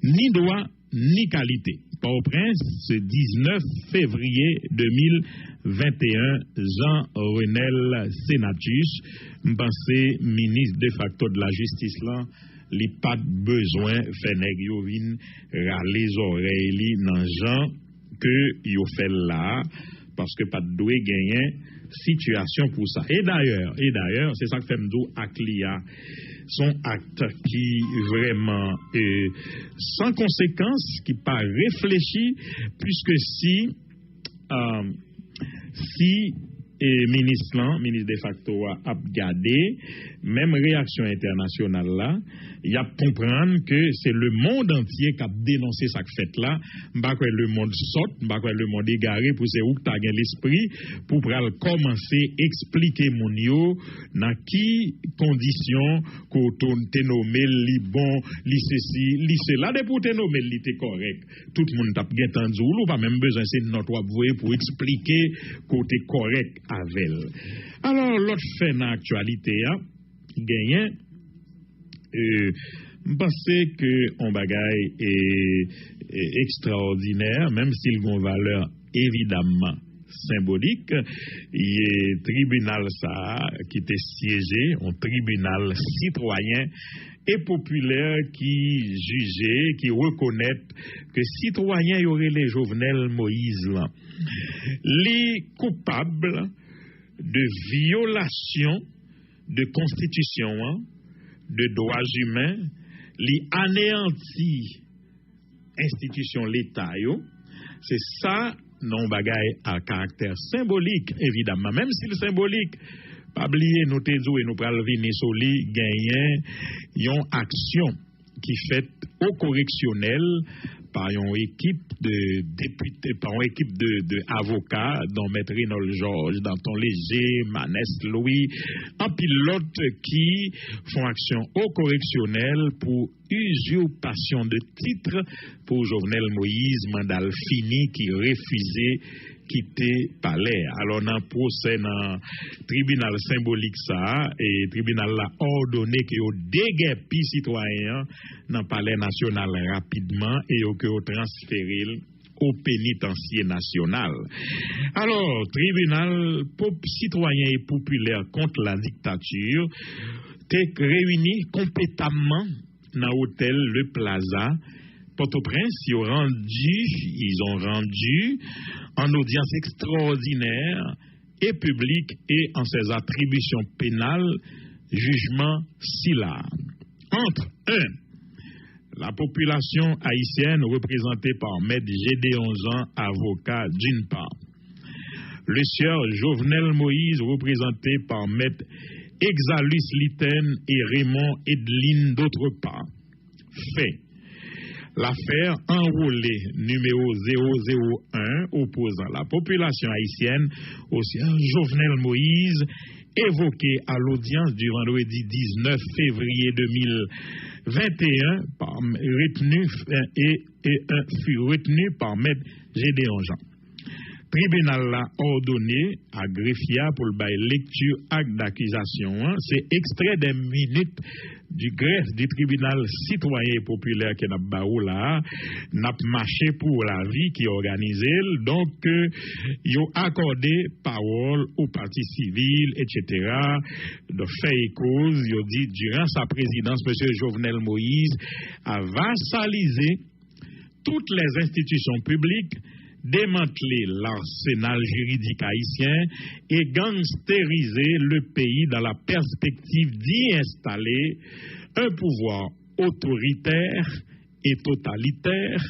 ni droit, ni qualité. Port-au-Prince, ce 19 février 2021, Jean-Renel Sénatus, m'pensé ministre de facto de la justice là, li pas besoin fait nèg yo vinn râler oreilles li nan Jean que yo fait là parce que pas doué gagner situation pour ça. Et d'ailleurs, c'est ça que fait m'dou ak lia son acte qui vraiment sans conséquence, qui pas réfléchi, puisque si et ministre de facto a gardé même réaction internationale là, il a comprendre que c'est le monde entier qui a dénoncé ça fait là, pas que le monde saute, pas que le monde égaré pour c'est où tu as l'esprit pour commencer expliquer mon yo dans qui conditions qu'on te nommé li bon, li ceci, li cela de pour te nommer li te correct. Tout le monde t'a bien entendu ou pas même besoin c'est notre voix pour expliquer côté correct avec. Alors l'autre fait dans l'actualité gagné je pense que on bagaille est extraordinaire même s'il a une valeur évidemment symbolique. Il y a un tribunal ça qui était siégé, un tribunal citoyen et populaire qui jugeait, qui reconnaît que citoyen y aurait les Jovenel Moïse là, les coupables de violation de constitution, de droits humains, les anéantis institution l'État, c'est ça non bagaille à caractère symbolique évidemment, même si le symbolique pas oublier nous te et nous pral venir sur li gagner une action qui fait au correctionnel par une équipe de députés, par une équipe de avocats, dont Maître Renol Georges, Danton Léger, Manès Louis, un pilote qui font action au correctionnel pour usurpation de titre pour Jovenel Moïse, mandat fini qui refusait quitter palais. Alors dans procès dans tribunal symbolique ça et tribunal l'a ordonné que yo déguerpi citoyen dans palais national rapidement et que yo transféré au pénitencier national. Alors tribunal citoyen et populaire contre la dictature t'est réuni compétemment dans l'hôtel Le Plaza Port-au-Prince. Ils ont rendu en audience extraordinaire et publique et en ses attributions pénales, jugement SILA. Entre la population haïtienne représentée par Maître Gédéon Jean, avocat d'une part, le sieur Jovenel Moïse représenté par Maître Exalus Litten et Raymond Edline d'autre part. Fait. L'affaire enrôlée numéro 001 opposant la population haïtienne au sieur Jovenel Moïse, évoquée à l'audience du vendredi 19 février 2021 fut retenu par Maître Gédéon Jean. Tribunal l'a ordonné à greffier pour le bail lecture acte d'accusation. C'est extrait des minutes du greffe du tribunal citoyen et populaire qui n'a pas là, n'a marché pour la vie qui est organisée. Donc, ils ont accordé parole aux partis civils, etc. De fait et cause, ils ont dit, durant sa présidence, M. Jovenel Moïse a vassalisé toutes les institutions publiques, démanteler l'arsenal juridique haïtien et gangsteriser le pays dans la perspective d'y installer un pouvoir autoritaire et totalitaire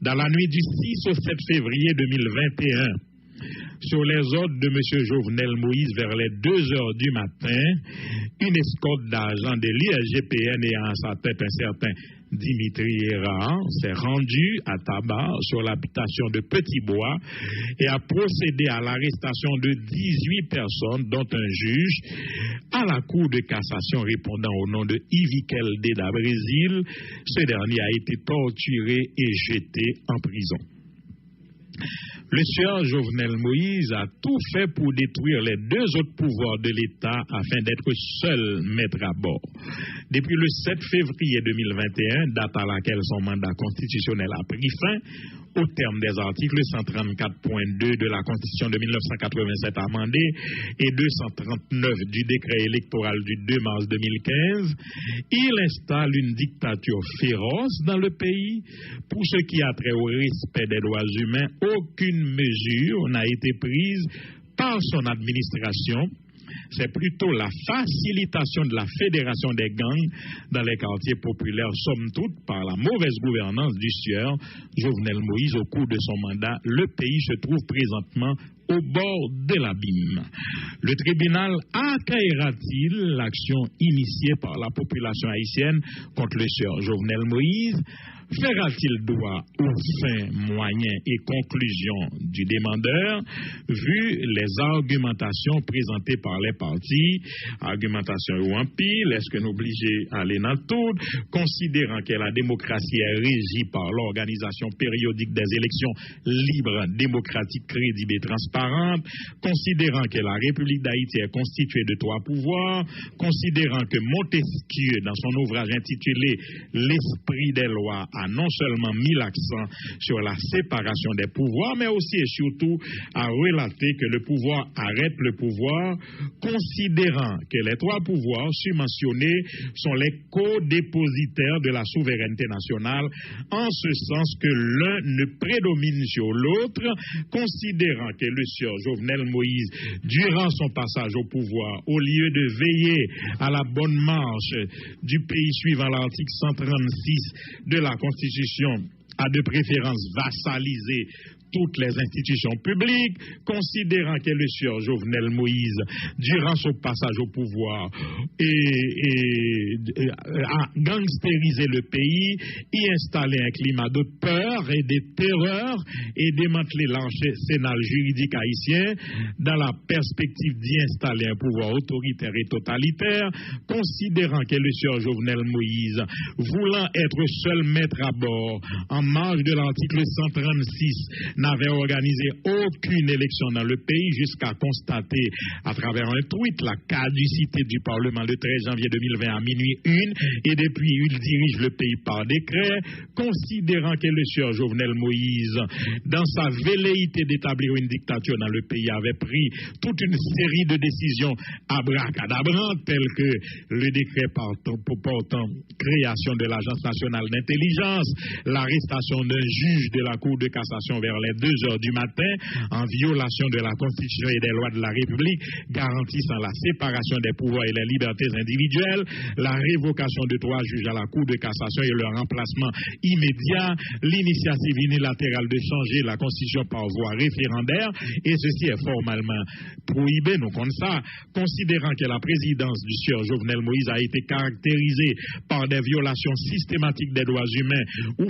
dans la nuit du 6 au 7 février 2021. Sur les ordres de M. Jovenel Moïse vers les 2 heures du matin, une escorte d'agents de l'ISGPN et en sa tête un certain Dimitri Héra s'est rendu à Tabar sur l'habitation de Petit Bois et a procédé à l'arrestation de 18 personnes, dont un juge, à la Cour de cassation répondant au nom de Ivikel Deda Brésil. Ce dernier a été torturé et jeté en prison. Le sieur Jovenel Moïse a tout fait pour détruire les 2 autres pouvoirs de l'État afin d'être seul maître à bord. Depuis le 7 février 2021, date à laquelle son mandat constitutionnel a pris fin, au terme des articles 134.2 de la Constitution de 1987 amendée et 239 du décret électoral du 2 mars 2015, il installe une dictature féroce dans le pays. Pour ce qui a trait au respect des droits humains, aucune mesure n'a été prise par son administration c'est plutôt la facilitation de la fédération des gangs dans les quartiers populaires, somme toute par la mauvaise gouvernance du sieur Jovenel Moïse au cours de son mandat. Le pays se trouve présentement au bord de l'abîme. Le tribunal accueillera-t-il l'action initiée par la population haïtienne contre le sieur Jovenel Moïse? Fera-t-il droit aux fins, moyens et conclusions du demandeur, vu les argumentations présentées par les partis, argumentation ou en pile, est-ce que nous obligés à aller dans tout, considérant que la démocratie est régie par l'organisation périodique des élections libres, démocratiques, crédibles et transparentes, considérant que la République d'Haïti est constituée de 3 pouvoirs, considérant que Montesquieu, dans son ouvrage intitulé L'esprit des lois, a non seulement mis l'accent sur la séparation des pouvoirs, mais aussi et surtout a relaté que le pouvoir arrête le pouvoir, considérant que les 3 pouvoirs submentionnés sont les co-dépositaires de la souveraineté nationale, en ce sens que l'un ne prédomine sur l'autre, considérant que le sieur Jovenel Moïse, durant son passage au pouvoir, au lieu de veiller à la bonne marche du pays suivant l'article 136 de la Constitution, a de préférence vassalisé toutes les institutions publiques, considérant que le sieur Jovenel Moïse, durant son passage au pouvoir, a gangstérisé le pays, y installé un climat de peur et de terreur et démantelé l'arsenal juridique haïtien dans la perspective d'y installer un pouvoir autoritaire et totalitaire, considérant que le sieur Jovenel Moïse, voulant être seul maître à bord, en marge de l'article 136, n'avait organisé aucune élection dans le pays jusqu'à constater à travers un tweet la caducité du Parlement le 13 janvier 2020 à minuit 1 et depuis il dirige le pays par décret, considérant que le sieur Jovenel Moïse, dans sa velléité d'établir une dictature dans le pays, avait pris toute une série de décisions abracadabrantes telles que le décret portant création de l'Agence nationale d'intelligence, l'arrestation d'un juge de la Cour de cassation vers les 2 heures du matin en violation de la Constitution et des lois de la République garantissant la séparation des pouvoirs et les libertés individuelles, la révocation de 3 juges à la Cour de cassation et leur remplacement immédiat, l'initiative unilatérale de changer la Constitution par voie référendaire, et ceci est formellement prohibé, nous comme ça, considérant que la présidence du sieur Jovenel Moïse a été caractérisée par des violations systématiques des droits humains ou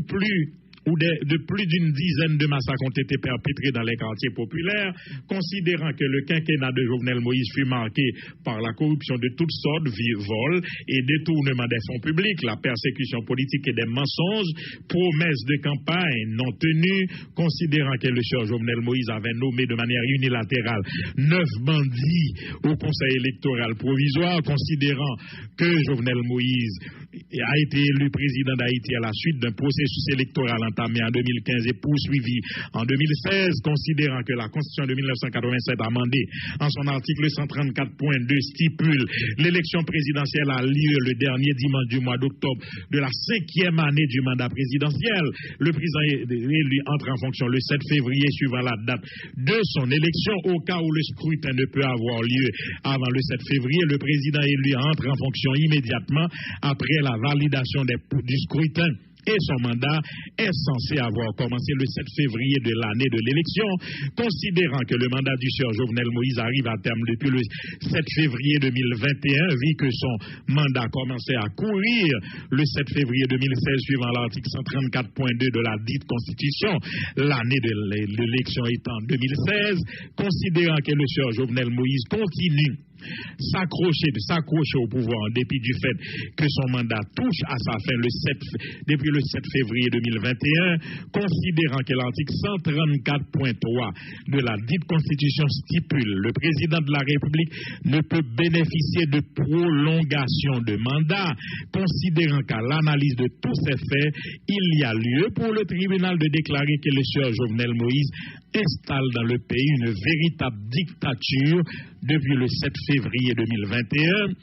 de plus d'une dizaine de massacres ont été perpétrés dans les quartiers populaires, considérant que le quinquennat de Jovenel Moïse fut marqué par la corruption de toutes sortes, vol et détournement des fonds publics, la persécution politique et des mensonges, promesses de campagne non tenues, considérant que le sieur Jovenel Moïse avait nommé de manière unilatérale 9 bandits au Conseil électoral provisoire, considérant que Jovenel Moïse a été élu président d'Haïti à la suite d'un processus électoral entamé en 2015 et poursuivi en 2016, considérant que la Constitution de 1987 amendée en son article 134.2 stipule l'élection présidentielle a lieu le dernier dimanche du mois d'octobre de la 5e année du mandat présidentiel. Le président élu entre en fonction le 7 février suivant la date de son élection. Au cas où le scrutin ne peut avoir lieu avant le 7 février, le président élu entre en fonction immédiatement après la validation du scrutin. Et son mandat est censé avoir commencé le 7 février de l'année de l'élection, considérant que le mandat du sieur Jovenel Moïse arrive à terme depuis le 7 février 2021, vu que son mandat commençait à courir le 7 février 2016, suivant l'article 134.2 de la dite Constitution, l'année de l'élection étant 2016, considérant que le sieur Jovenel Moïse continue s'accrocher au pouvoir en dépit du fait que son mandat touche à sa fin depuis le 7 février 2021, considérant que l'article 134.3 de la dite Constitution stipule le président de la République ne peut bénéficier de prolongation de mandat, considérant qu'à l'analyse de tous ces faits, il y a lieu pour le tribunal de déclarer que le sieur Jovenel Moïse installe dans le pays une véritable dictature depuis le 7 février 2021.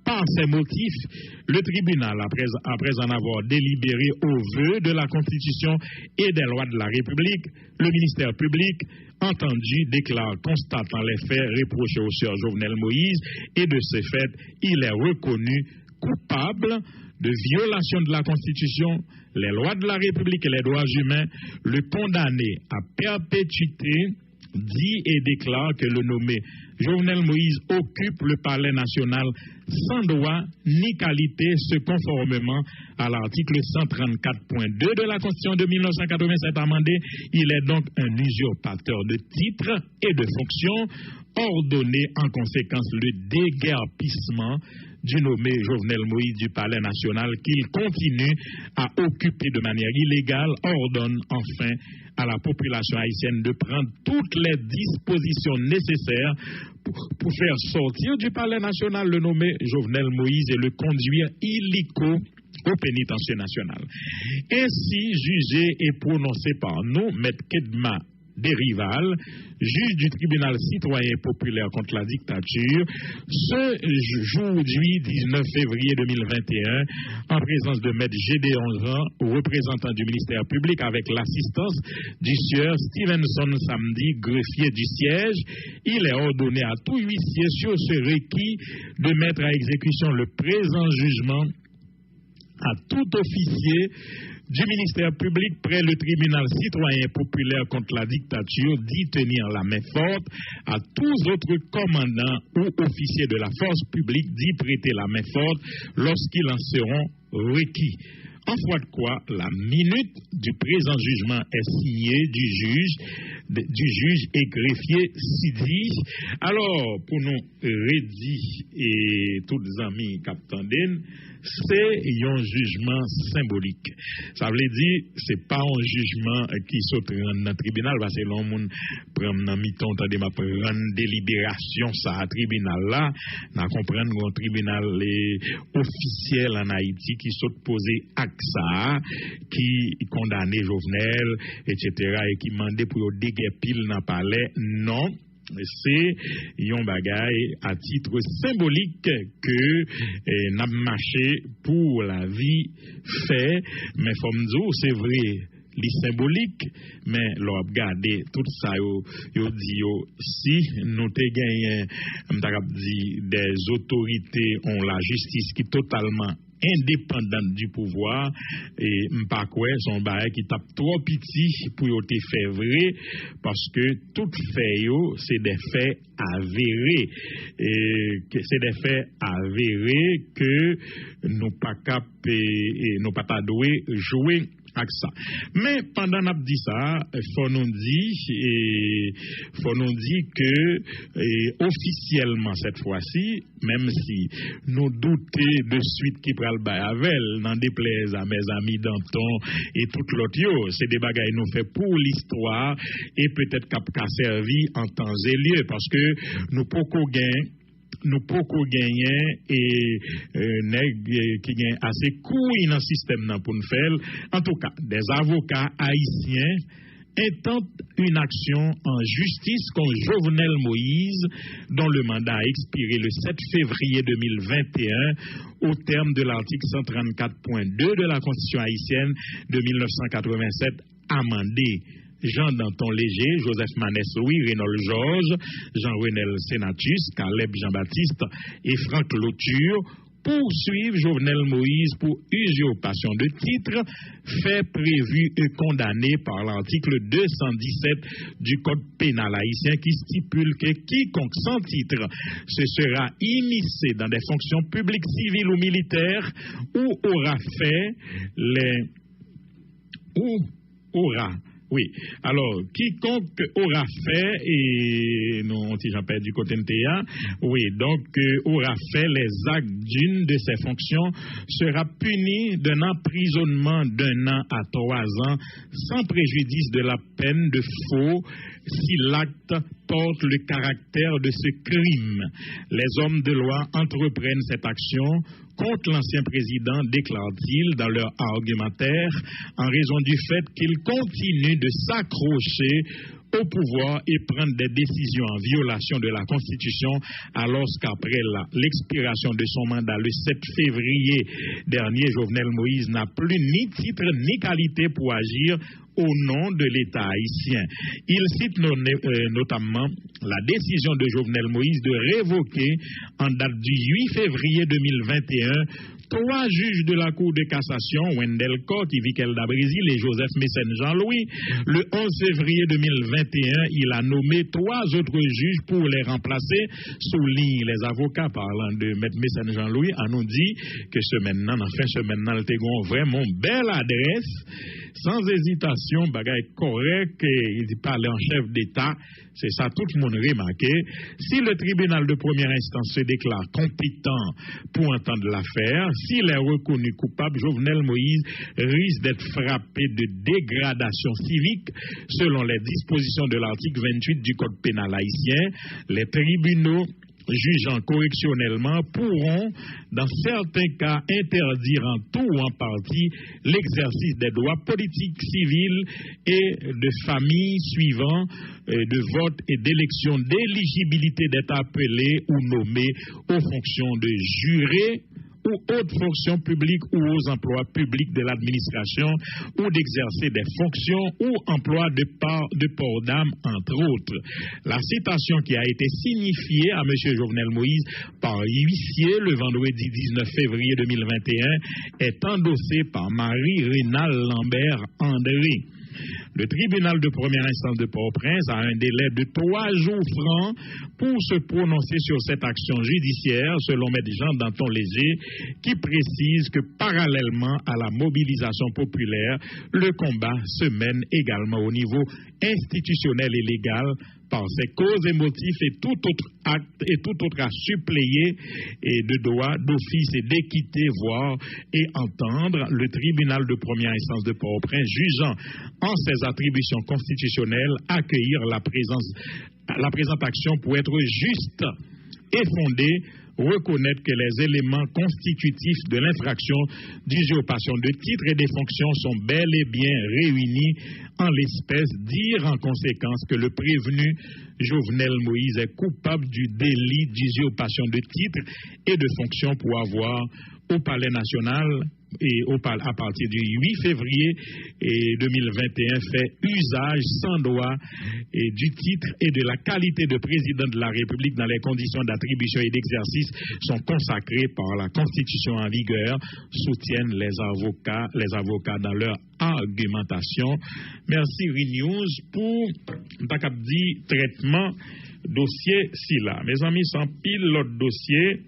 Par ces motifs, le tribunal, après en avoir délibéré au vu de la Constitution et des lois de la République, le ministère public entendu déclare constatant les faits reprochés au sieur Jovenel Moïse et de ce fait, il est reconnu coupable de violation de la Constitution, les lois de la République et les droits humains, le condamné à perpétuité dit et déclare que le nommé Jovenel Moïse occupe le palais national sans droit ni qualité, ce conformément à l'article 134.2 de la Constitution de 1987 amendée. Il est donc un usurpateur de titres et de fonctions, ordonné en conséquence le déguerpissement du nommé Jovenel Moïse du Palais national qu'il continue à occuper de manière illégale, ordonne enfin à la population haïtienne de prendre toutes les dispositions nécessaires pour faire sortir du Palais national le nommé Jovenel Moïse et le conduire illico au pénitencier national. Ainsi jugé et prononcé par nous, Maître Kedma Derival, juge du tribunal citoyen populaire contre la dictature, ce jeudi 19 février 2021, en présence de Maître Gédéon Jean, représentant du ministère public, avec l'assistance du sieur Stevenson Samedi, greffier du siège, il est ordonné à tout huissier sur ce requis de mettre à exécution le présent jugement à tout officier du ministère public près le tribunal citoyen populaire contre la dictature d'y tenir la main forte, à tous autres commandants ou officiers de la force publique d'y prêter la main forte lorsqu'ils en seront requis. En foi de quoi, la minute du présent jugement est signée du juge et greffier Sidi. Alors, pour nous redire et tous les amis capitaines, c'est un jugement symbolique. Ça veut dire, c'est pas un jugement qui saute dans le tribunal, parce que l'homme prend dans mi-temps, de ma prendre délibération, ça, à tribunal là, n'a comprendre un tribunal officiel en Haïti qui saute poser acte ça, qui condamnait Jovenel, etc., et qui mandait pour déguerpir dans le palais. Non. C'est un bagage à titre symbolique que n'a marché pour la vie fait, mais comme c'est vrai, les symbolique, mais l'on regarder tout ça, yo dit si nous te gagné des autorités ont la justice qui est totalement indépendante du pouvoir et m'pas quoi son bail qui tape trop petit pour yo te faire vrai parce que tout fait yo c'est des faits avérés et que c'est des faits avérés que nous pas cap et nous pas doué jouer avec ça. Mais pendant qu'on dit ça, faut nous dire que officiellement cette fois-ci, même si nous doutons de suite qui pral bay avec, n'en déplaise à mes amis Danton et tout l'autre, c'est des bagailles nous fait pour l'histoire et peut-être qu'a servi en temps et lieu parce que nous pouvons gagner et nèg qui gagne assez couilles dans le système pour nous faire. En tout cas, des avocats haïtiens intentent une action en justice contre Jovenel Moïse, dont le mandat a expiré le 7 février 2021 au terme de l'article 134.2 de la Constitution haïtienne de 1987 amendée. Jean Danton Léger, Joseph Manès Louis, Reynold Georges, Jean-Renel Sénatus, Caleb Jean-Baptiste et Franck Lauture poursuivent Jovenel Moïse pour usurpation de titre, fait prévu et condamné par l'article 217 du Code pénal haïtien qui stipule que quiconque sans titre se sera immiscé dans des fonctions publiques, civiles ou militaires ou aura fait oui, alors, quiconque aura fait, et non, si j'en perds du côté NTA, oui, donc, aura fait les actes d'une de ses fonctions, sera puni d'un emprisonnement d'1 an à 3 ans, sans préjudice de la peine de faux, si l'acte porte le caractère de ce crime. Les hommes de loi entreprennent cette action contre l'ancien président, déclarent-ils dans leur argumentaire, en raison du fait qu'il continue de s'accrocher au pouvoir et prendre des décisions en violation de la Constitution, alors qu'après l'expiration de son mandat le 7 février dernier, Jovenel Moïse n'a plus ni titre ni qualité pour agir au nom de l'État haïtien. Il cite notamment la décision de Jovenel Moïse de révoquer, en date du 8 février 2021, 3 juges de la Cour de cassation, Wendell Koch, Ivikel Dabrisi et Joseph Mécène Jean-Louis. Le 11 février 2021, il a nommé 3 autres juges pour les remplacer. Souligne les avocats parlant de M. Mécène Jean-Louis, a nous dit que ce maintenant, le Tégon vraiment belle adresse, sans hésitation, bagay correct, il parlait en chef d'État. C'est ça, tout le monde remarqué. Si le tribunal de première instance se déclare compétent pour entendre l'affaire, s'il est reconnu coupable, Jovenel Moïse risque d'être frappé de dégradation civique selon les dispositions de l'article 28 du Code pénal haïtien. Les tribunaux jugeant correctionnellement pourront, dans certains cas, interdire en tout ou en partie l'exercice des droits politiques, civils et de famille suivant de vote et d'élection d'éligibilité d'être appelé ou nommé aux fonctions de juré ou autres fonctions publiques ou aux emplois publics de l'administration ou d'exercer des fonctions ou emplois de port d'âme, entre autres. La citation qui a été signifiée à M. Jovenel Moïse par huissier le vendredi 19 février 2021 est endossée par Marie-Rénal Lambert-André. Le tribunal de première instance de Port-au-Prince a un délai de 3 jours francs pour se prononcer sur cette action judiciaire, selon M. Jean Danton Léger, qui précise que parallèlement à la mobilisation populaire, le combat se mène également au niveau institutionnel et légal par ses causes et motifs et tout autre acte et tout autre à suppléer et de droit, d'office et d'équité, voir et entendre le tribunal de première instance de Port-au-Prince jugeant en ses attributions constitutionnelles accueillir la présente action pour être juste et fondée, reconnaître que les éléments constitutifs de l'infraction d'usurpation de titres et des fonctions sont bel et bien réunis en l'espèce, dire en conséquence que le prévenu Jovenel Moïse est coupable du délit d'usurpation de titres et de fonctions pour avoir au Palais national et à partir du 8 février 2021 fait usage sans droit du titre et de la qualité de président de la République dans les conditions d'attribution et d'exercice sont consacrées par la Constitution en vigueur, soutiennent les avocats dans leur argumentation. Merci Renews pour dit traitement dossier si là. Mes amis, sans pile l'autre dossier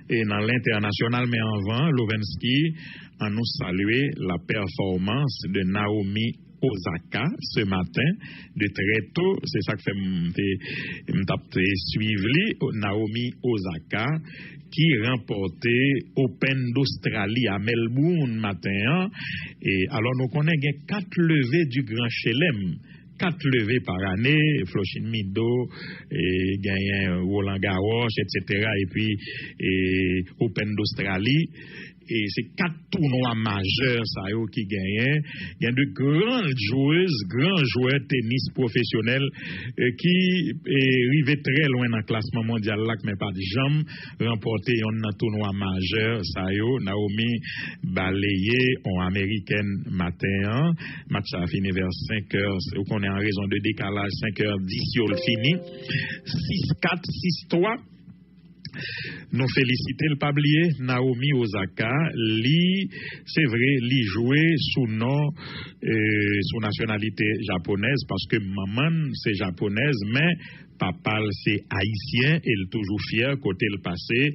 et dans l'international, mais avant, Lovensky a nous salué la performance de Naomi Osaka ce matin, de très tôt. C'est ça que fait me suivre Naomi Osaka qui remportait Open d'Australie à Melbourne matin. Et alors nous connaissons 4 levées du Grand Chelem. 4 levées par année, Flochine Mido, gagnant Roland Garros, etc. Et puis Open d'Australie. Et c'est 4 tournois majeurs ça, qui gagnent. Il y a de grandes joueuses, grands joueurs tennis professionnels qui arrivent très loin dans le classement mondial là, mais pas de jambes, remporté un tournoi majeur ça. Naomi balayé en américaine matin. Match a fini vers 5 heures. On est en raison de décalage 5h10 sur le fini. 6-4, 6-3. Nous féliciter le pablier Naomi Osaka, c'est vrai, li joué sous nom, sous nationalité japonaise parce que maman c'est japonaise, mais papa c'est haïtien et il est toujours fier côté le passé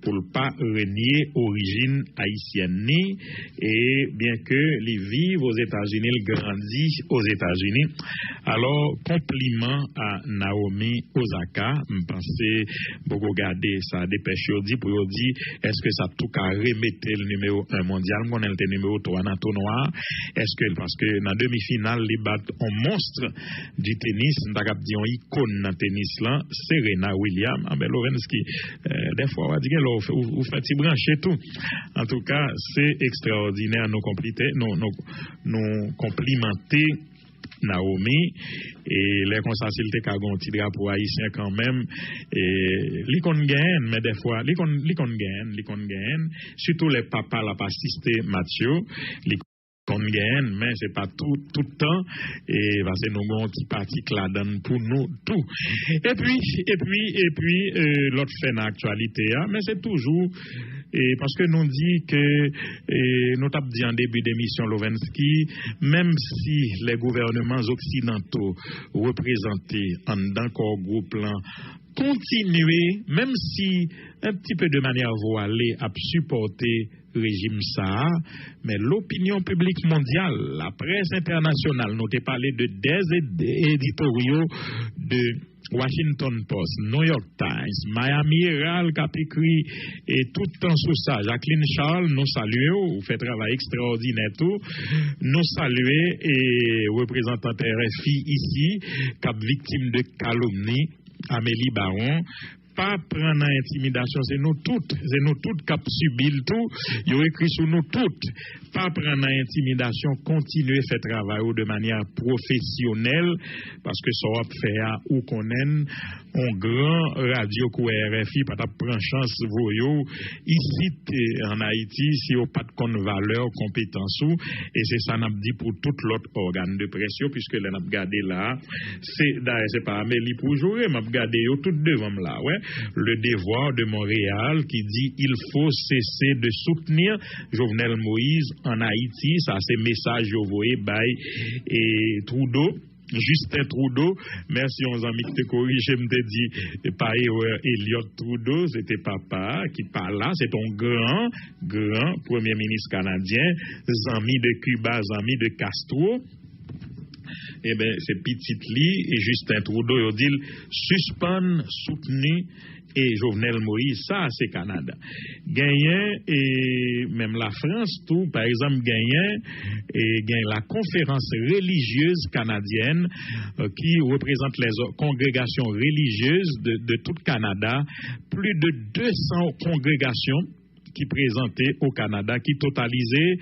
pour ne pas renier origine haïtienne ni et bien que les vivent aux États-Unis, il grandit aux États-Unis. Alors compliment à Naomi Osaka, me pensais beaucoup regarder ça dépêche dit pour dire est-ce que ça tout cas remettre le numéro 1 mondial, on a le numéro 3 dans tournoi, est-ce que parce que dans demi-finale les battent un monstre du tennis, on a dit une icône dans tennis là, Serena Williams, Lovensky, des fois on va dire vous faites brancher tout. En tout cas, c'est extraordinaire nous complimenter Naomi, et les conseils te kagon ti drapeau haïtien quand même, et li kon gagne, mais des fois, li kon gagne, surtout les papas la pas assisté Mathieu, li kon gagne, mais c'est pas tout le temps, et parce que nous avons un petit parti qui la donne pour nous tout. Et puis, l'autre fait dans l'actualité, mais c'est toujours, et parce que nous dit que, nous t'avons dit en début d'émission Lovensky, même si les gouvernements occidentaux représentés en d'un corps groupe là, continuer, même si un petit peu de manière voilée, à supporter le régime ça, mais l'opinion publique mondiale, la presse internationale, nous avons parlé de des éditoriaux de Washington Post, New York Times, Miami Herald, Capicri, et tout le temps sous ça. Jacqueline Charles, nous saluons, vous faites travail extraordinaire tout. Nous saluons et représentante RFI ici, cap victime de calomnie, Amélie Baron. Pas prendre intimidation, c'est nous toutes qui avons subi le tout. Ils ont écrit sur nous toutes. Pas prendre intimidation, continuer à faire travail de manière professionnelle, parce que ça va faire ou connaît un grand radio pour RFI, pas de prendre chance voyo ici en Haïti, si on pas de valeur, compétence, et c'est ça n'a dit pour tout l'autre organe de pression, puisque là n'a regardé là, c'est pas Amélie pour jouer, m'a regardé tout devant là, ouais. Le Devoir de Montréal qui dit il faut cesser de soutenir Jovenel Moïse en Haïti. Ça, c'est message envoyé by Trudeau. Justin Trudeau, merci aux amis qui te corrigent, je me dit, pas Elliot Trudeau, c'était papa qui parle là, c'est ton grand premier ministre canadien, amis de Cuba, amis de Castro. Eh bien, c'est petit lit et Justin Trudeau, il dit suspend, soutenu et Jovenel Moïse, ça c'est Canada. Gagné et même la France, tout, par exemple, gagné la conférence religieuse canadienne qui représente les congrégations religieuses de tout le Canada, plus de 200 congrégations qui présentaient au Canada, qui totalisaient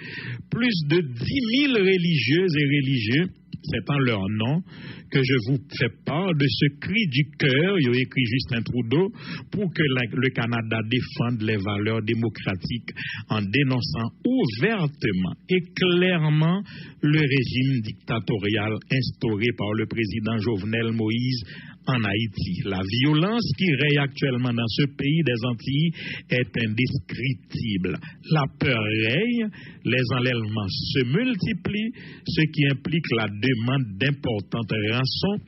plus de 10 000 religieuses et religieux. C'est en leur nom que je vous fais part de ce cri du cœur, il a écrit Justin Trudeau, pour que le Canada défende les valeurs démocratiques en dénonçant ouvertement et clairement le régime dictatorial instauré par le président Jovenel Moïse en Haïti. La violence qui règne actuellement dans ce pays des Antilles est indescriptible. La peur règne, les enlèvements se multiplient, ce qui implique la demande d'importantes rançons.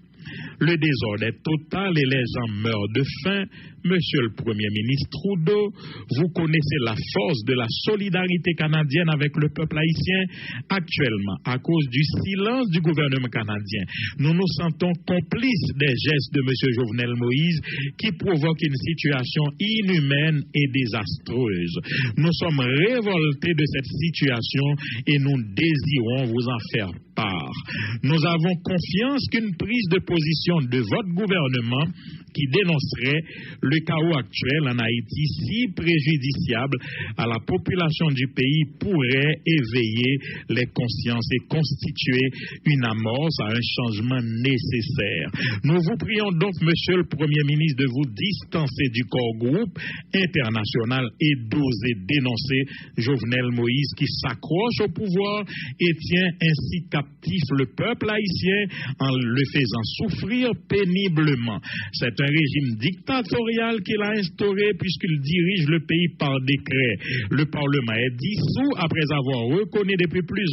Le désordre est total et les gens meurent de faim. Monsieur le Premier ministre Trudeau, vous connaissez la force de la solidarité canadienne avec le peuple haïtien. Actuellement, à cause du silence du gouvernement canadien, nous nous sentons complices des gestes de monsieur Jovenel Moïse qui provoquent une situation inhumaine et désastreuse. Nous sommes révoltés de cette situation et nous désirons vous en faire part. Nous avons confiance qu'une prise de position de votre gouvernement qui dénoncerait le chaos actuel en Haïti si préjudiciable à la population du pays pourrait éveiller les consciences et constituer une amorce à un changement nécessaire. Nous vous prions donc, monsieur le Premier ministre, de vous distancer du corps groupe international et d'oser dénoncer Jovenel Moïse qui s'accroche au pouvoir et tient ainsi captif le peuple haïtien en le faisant souffrir péniblement. C'est un régime dictatorial qu'il a instauré puisqu'il dirige le pays par décret. Le Parlement est dissous après avoir reconnu depuis plus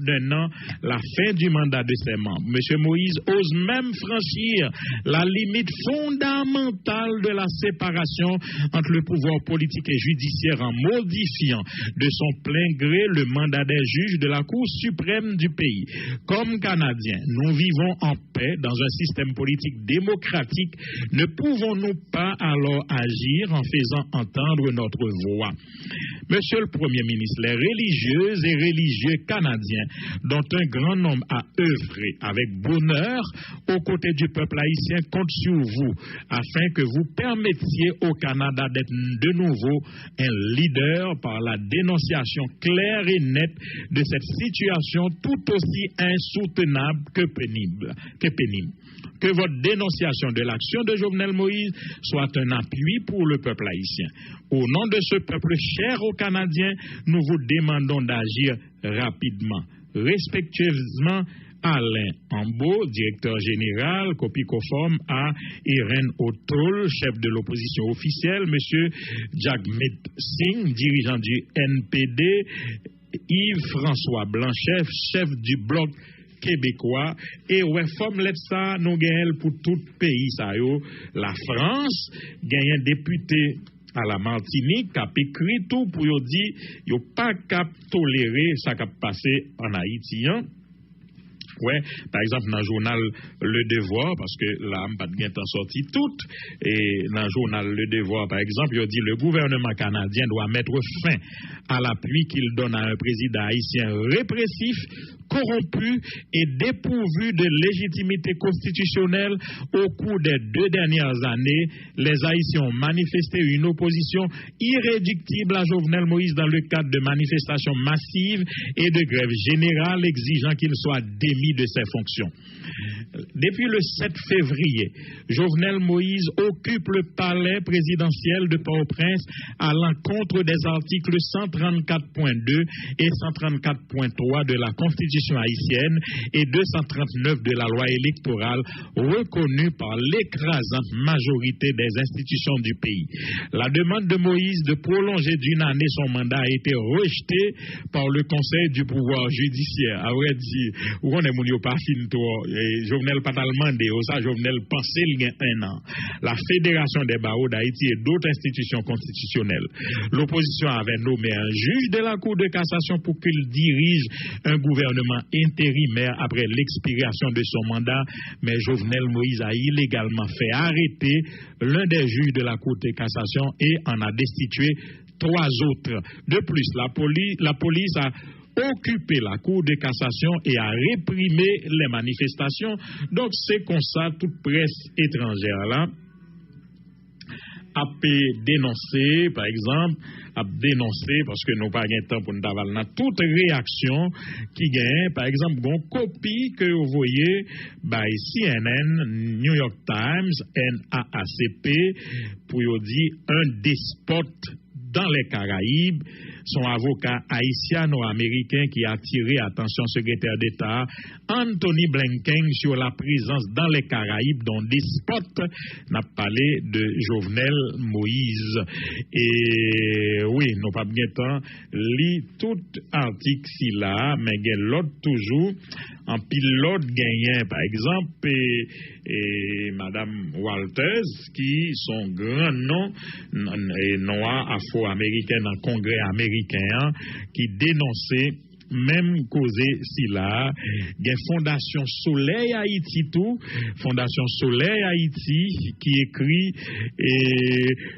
d'un an la fin du mandat de ses membres. M. Moïse ose même franchir la limite fondamentale de la séparation entre le pouvoir politique et judiciaire en modifiant de son plein gré le mandat des juges de la Cour suprême du pays. Comme Canadiens, nous vivons en paix dans un système politique démocratique. Ne pouvons-nous pas alors agir en faisant entendre notre voix? Monsieur le Premier ministre, les religieuses et religieux canadiens, dont un grand nombre a œuvré avec bonheur aux côtés du peuple haïtien, comptent sur vous afin que vous permettiez au Canada d'être de nouveau un leader par la dénonciation claire et nette de cette situation tout aussi insoutenable que pénible. Que votre dénonciation de l'action de Jovenel Moïse soit un appui pour le peuple haïtien. Au nom de ce peuple cher aux Canadiens, nous vous demandons d'agir rapidement, respectueusement. Alain Ambo, directeur général, copie conforme à Irène O'Toole, chef de l'opposition officielle, M. Jagmeet Singh, dirigeant du NPD, Yves-François Blanchet, chef du Bloc québécois, et ouais, forme ça, nous gagnons pour tout pays, ça yo, la France, gagne un député à la Martinique, qui a écrit tout pour dire, il n'y a pas qu'à tolérer ça qui a passé en Haïti, hein? Ouais, par exemple, dans le journal Le Devoir, parce que là, on n'a pas de temps sorti toutes, et dans le journal Le Devoir, par exemple, il dit le gouvernement canadien doit mettre fin à l'appui qu'il donne à un président haïtien répressif, corrompu et dépourvu de légitimité constitutionnelle. Au cours des 2 dernières années, les Haïtiens ont manifesté une opposition irréductible à Jovenel Moïse dans le cadre de manifestations massives et de grèves générales exigeant qu'il soit démis de ses fonctions. Depuis le 7 février, Jovenel Moïse occupe le palais présidentiel de Port-au-Prince à l'encontre des articles 134.2 et 134.3 de la Constitution haïtienne et 239 de la loi électorale reconnue par l'écrasante majorité des institutions du pays. La demande de Moïse de prolonger d'une année son mandat a été rejetée par le Conseil du pouvoir judiciaire. À vrai dire, on est mon pas fin Jovenel pas demandé, ça Jovenel pensait il y a 1 an. La Fédération des barreaux d'Haïti et d'autres institutions constitutionnelles. L'opposition avait nommé un juge de la Cour de cassation pour qu'il dirige un gouvernement intérimaire après l'expiration de son mandat, mais Jovenel Moïse a illégalement fait arrêter l'un des juges de la Cour de cassation et en a destitué 3 autres. De plus, la police a occupé la Cour de cassation et a réprimé les manifestations. Donc c'est comme ça, toute presse étrangère là a dénoncé, par exemple, a dénoncé, parce que nous n'avons pas de temps pour nous avoir toute réaction qui gagne, par exemple, une copie que vous voyez, CNN, New York Times, NAACP, pour dire un despote dans les Caraïbes, son avocat haïtiano-américain qui a attiré attention secrétaire d'État Anthony Blinken sur la présence dans les Caraïbes dont despote n'a parlé de Jovenel Moïse. Et oui, nous pas bien temps lit tout article si là, mais il y a l'autre toujours en pilote gagnant par exemple et Madame Walters qui son grand nom noir afro-américaine en Congrès américain qui dénonçait même causé si là, il y a Fondation Soleil Haïti tout, Fondation Soleil Haïti qui écrit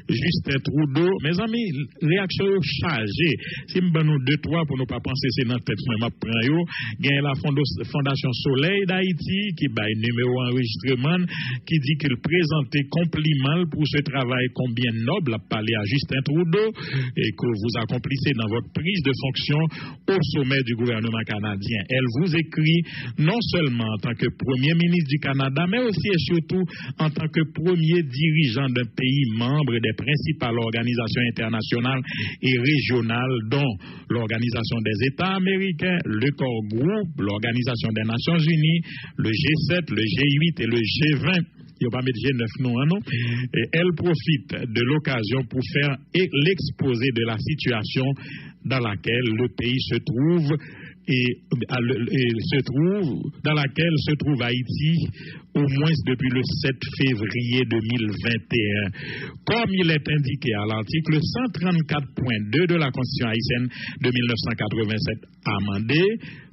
Justin Trudeau, mes amis, réaction chargée. Si nous avons 2-3 pour ne pas penser c'est dans tête mais prend yo, il y a la Fondation Soleil d'Haïti qui a un numéro enregistrement qui dit qu'il présentait compliment pour ce travail combien noble à parler à Justin Trudeau et que vous accomplissez dans votre prise de fonction au sommet du gouvernement canadien. Elle vous écrit non seulement en tant que Premier ministre du Canada, mais aussi et surtout en tant que premier dirigeant d'un pays membre des principales organisations internationales et régionales, dont l'Organisation des États américains, le Corps Group, l'Organisation des Nations Unies, le G7, le G8 et le G20. Il n'y a pas mettre G9 non. Et elle profite de l'occasion pour faire l'exposé de la situation dans laquelle le pays se trouve dans laquelle se trouve Haïti au moins depuis le 7 février 2021. Comme il est indiqué à l'article 134.2 de la Constitution haïtienne de 1987 amendé,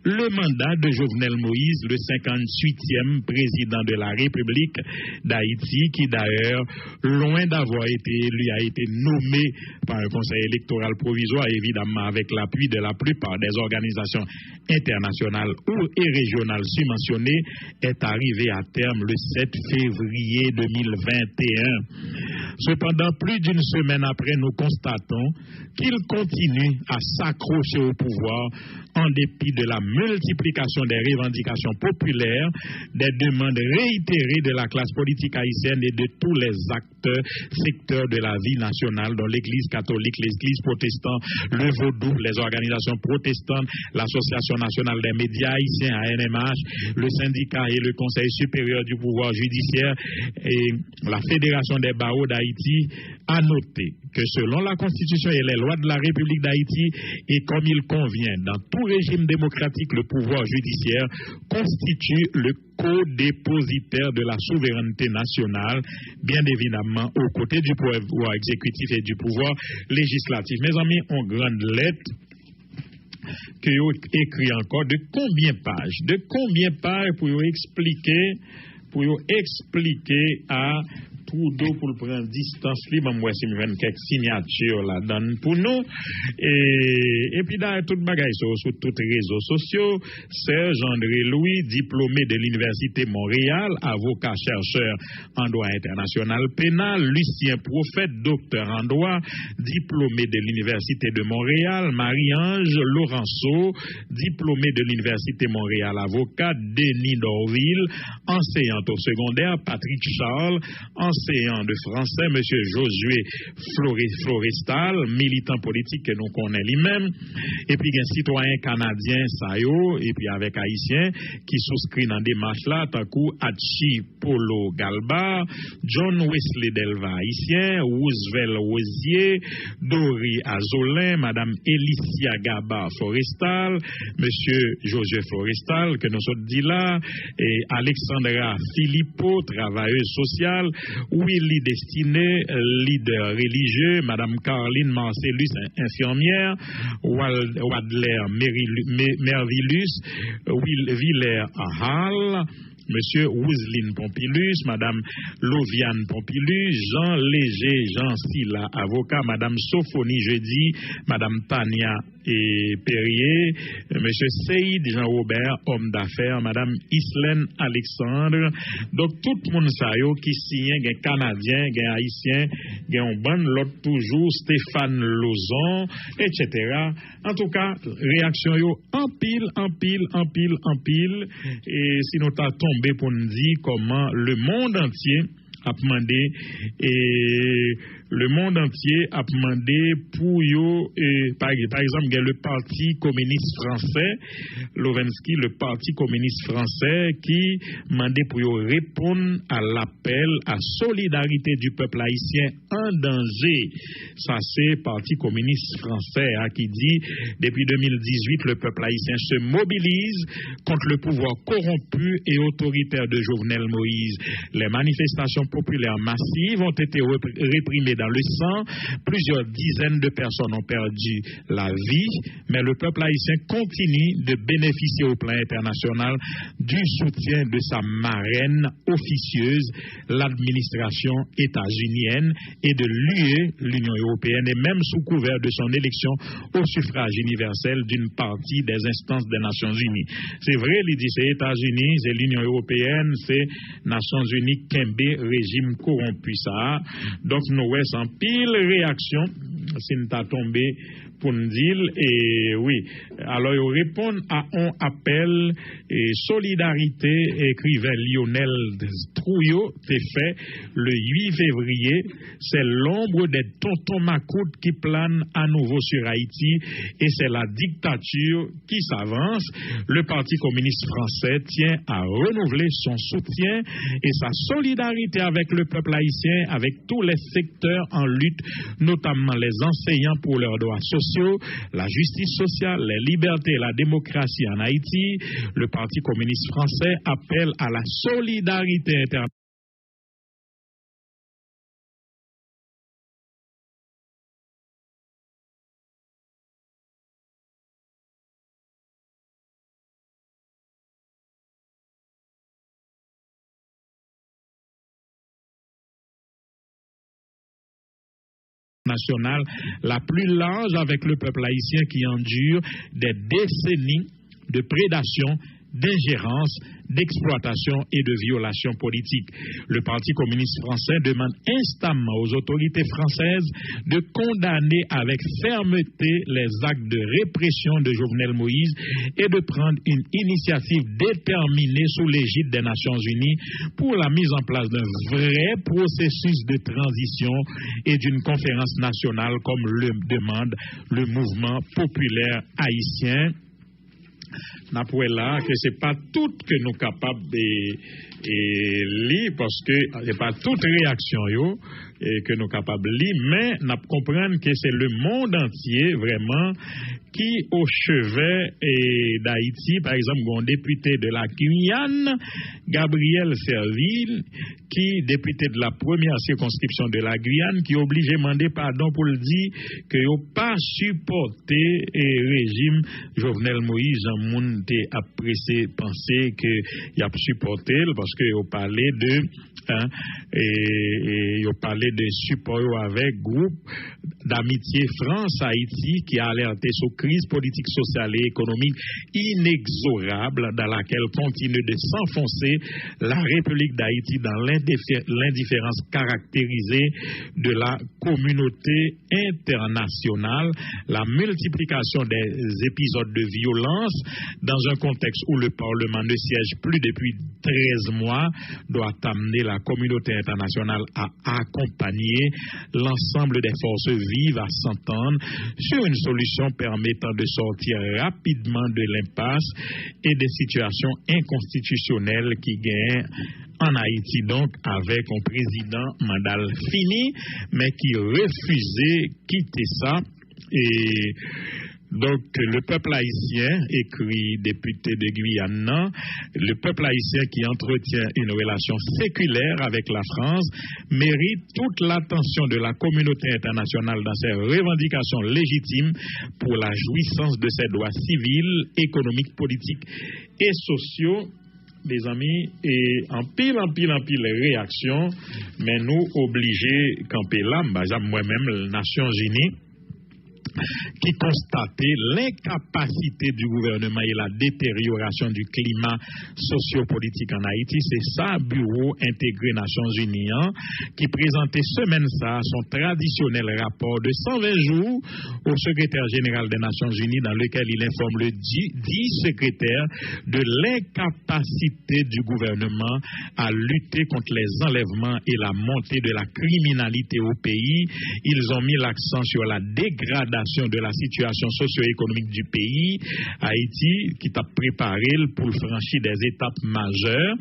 le mandat de Jovenel Moïse, le 58e président de la République d'Haïti, qui d'ailleurs, loin d'avoir été élu, a été nommé par un conseil électoral provisoire, évidemment avec l'appui de la plupart des organisations internationales et régionales subventionnées, est arrivé à terme le 7 février 2021. Cependant, plus d'une semaine après, nous constatons qu'il continue à s'accrocher au pouvoir en dépit de la multiplication des revendications populaires, des demandes réitérées de la classe politique haïtienne et de tous les acteurs, secteurs de la vie nationale, dont l'Église catholique, l'Église protestante, le Vaudou, les organisations protestantes, l'Association nationale des médias haïtiens, ANMH, le syndicat et le Conseil supérieur du pouvoir judiciaire et la Fédération des barreaux d'Haïti a noté que selon la Constitution et les lois de la République d'Haïti, et comme il convient dans tout régime démocratique, le pouvoir judiciaire constitue le co-dépositaire de la souveraineté nationale, bien évidemment aux côtés du pouvoir exécutif et du pouvoir législatif. Mes amis, en grande lettre, que vous écrit encore de combien pages pour vous expliquer à Trudeau pour le prendre distance libre, moi si me quelques signatures là donne pour nous et puis dans toute bagaille sur tous les réseaux sociaux. Serge André Louis, diplômé de l'Université Montréal, avocat chercheur en droit international pénal. Lucien Prophète, docteur en droit, diplômé de l'Université de Montréal. Marie-Ange Laurenceau, diplômé de l'Université Montréal, avocat. Denis Dorville, enseignante au secondaire. Patrick Charles, enseignant de français. Monsieur Josué Florestal, militant politique que nous connaissons lui-même. Et puis un citoyen canadien Sayo, et puis avec haïtien qui souscrit dans des démarches là, tant coup Hachi Polo Galba, John Wesley Delva haïtien, Roosevelt Rosier, Dori Azolin, Madame Elicia Gaba Florestal, Monsieur Josué Florestal que nous sommes dit là, et Alexandra Philippot, travailleuse sociale, Willy Destiné, leader religieux, Madame Caroline Marcellus, infirmière, Wadler Mervillus, Villers Ahal, Monsieur Ouzeline Pompilus, Madame Loviane Pompilus, Jean Léger, Jean Silla, avocat, Madame Sophonie Jeudi, Madame Tania et Perrier, Monsieur Seyd Jean-Robert, homme d'affaires, Madame Islaine Alexandre. Donc, tout le monde qui signe, il y a Canadien, il y a Haïtien, il y a un bon, l'autre toujours, Stéphane Lozon, etc. En tout cas, réaction yo en pile. Et si nous t'as tombé pour nous dire comment le monde entier a demandé et le monde entier a demandé pour yo, par exemple, il y a le Parti communiste français, Lovensky, le Parti communiste français, qui demandait pour yo répondre à l'appel à solidarité du peuple haïtien en danger. Ça, c'est Parti communiste français qui dit, depuis 2018, le peuple haïtien se mobilise contre le pouvoir corrompu et autoritaire de Jovenel Moïse. Les manifestations populaires massives ont été réprimées dans le sang. Plusieurs dizaines de personnes ont perdu la vie, mais le peuple haïtien continue de bénéficier au plan international du soutien de sa marraine officieuse, l'administration états-unienne, et de l'UE, l'Union européenne, et même sous couvert de son élection au suffrage universel d'une partie des instances des Nations Unies. C'est vrai, il dit c'est États-Unis, c'est l'Union européenne, c'est Nations Unies, Kembe, régime corrompu ça. Donc nous en pile réaction, si nous t'a tombé pour nous dire, et oui, alors ils répondent à un appel et solidarité, écrivain Lionel Trouillot, c'est fait le 8 février, c'est l'ombre des tontons macoutes qui plane à nouveau sur Haïti, et c'est la dictature qui s'avance. Le Parti communiste français tient à renouveler son soutien et sa solidarité avec le peuple haïtien, avec tous les secteurs en lutte, notamment les enseignants pour leurs droits sociaux, sociaux, la justice sociale, les libertés et la démocratie en Haïti, le Parti communiste français appelle à la solidarité internationale. Nationale la plus large avec le peuple haïtien qui endure des décennies de prédation, d'ingérence, d'exploitation et de violation politique. Le Parti communiste français demande instamment aux autorités françaises de condamner avec fermeté les actes de répression de Jovenel Moïse et de prendre une initiative déterminée sous l'égide des Nations Unies pour la mise en place d'un vrai processus de transition et d'une conférence nationale comme le demande le mouvement populaire haïtien. N'après là que c'est pas tout que nous capables de lire parce que c'est pas toute réaction yo et que nous capables de lire, mais nous comprenons que c'est le monde entier vraiment qui au chevet d'Haïti, par exemple, un député de la Guyane, Gabriel Serville, qui député de la première circonscription de la Guyane, qui est obligé de demander pardon pour le dire que n'a pas supporté le régime Jovenel Moïse, en monde a pressé penser qu'il a supporté parce qu'il a parlé de et il a parlé de support avec groupe d'amitié France-Haïti qui a alerté sur crise politique, sociale et économique inexorable dans laquelle continue de s'enfoncer la République d'Haïti dans l'indifférence caractérisée de la communauté internationale, la multiplication des épisodes de violence dans un contexte où le Parlement ne siège plus depuis 13 mois doit amener la communauté internationale à accompagner l'ensemble des forces vives à s'entendre sur une solution permettant de sortir rapidement de l'impasse et des situations inconstitutionnelles qui gagnent en Haïti, donc avec un président mandat fini, mais qui refusait quitter ça. Et donc, le peuple haïtien, écrit député de Guyane, le peuple haïtien qui entretient une relation séculaire avec la France, mérite toute l'attention de la communauté internationale dans ses revendications légitimes pour la jouissance de ses droits civils, économiques, politiques et sociaux. Mes amis, et en pile réaction, mais nous obligés camper là, moi-même, les Nations Unies, qui constatait l'incapacité du gouvernement et la détérioration du climat sociopolitique en Haïti. C'est ça, Bureau intégré Nations Unies, qui présentait semaine ça son traditionnel rapport de 120 jours au secrétaire général des Nations Unies dans lequel il informe le dit secrétaire de l'incapacité du gouvernement à lutter contre les enlèvements et la montée de la criminalité au pays. Ils ont mis l'accent sur la dégradation de la situation socio-économique du pays, Haïti, qui t'a préparé pour franchir des étapes majeures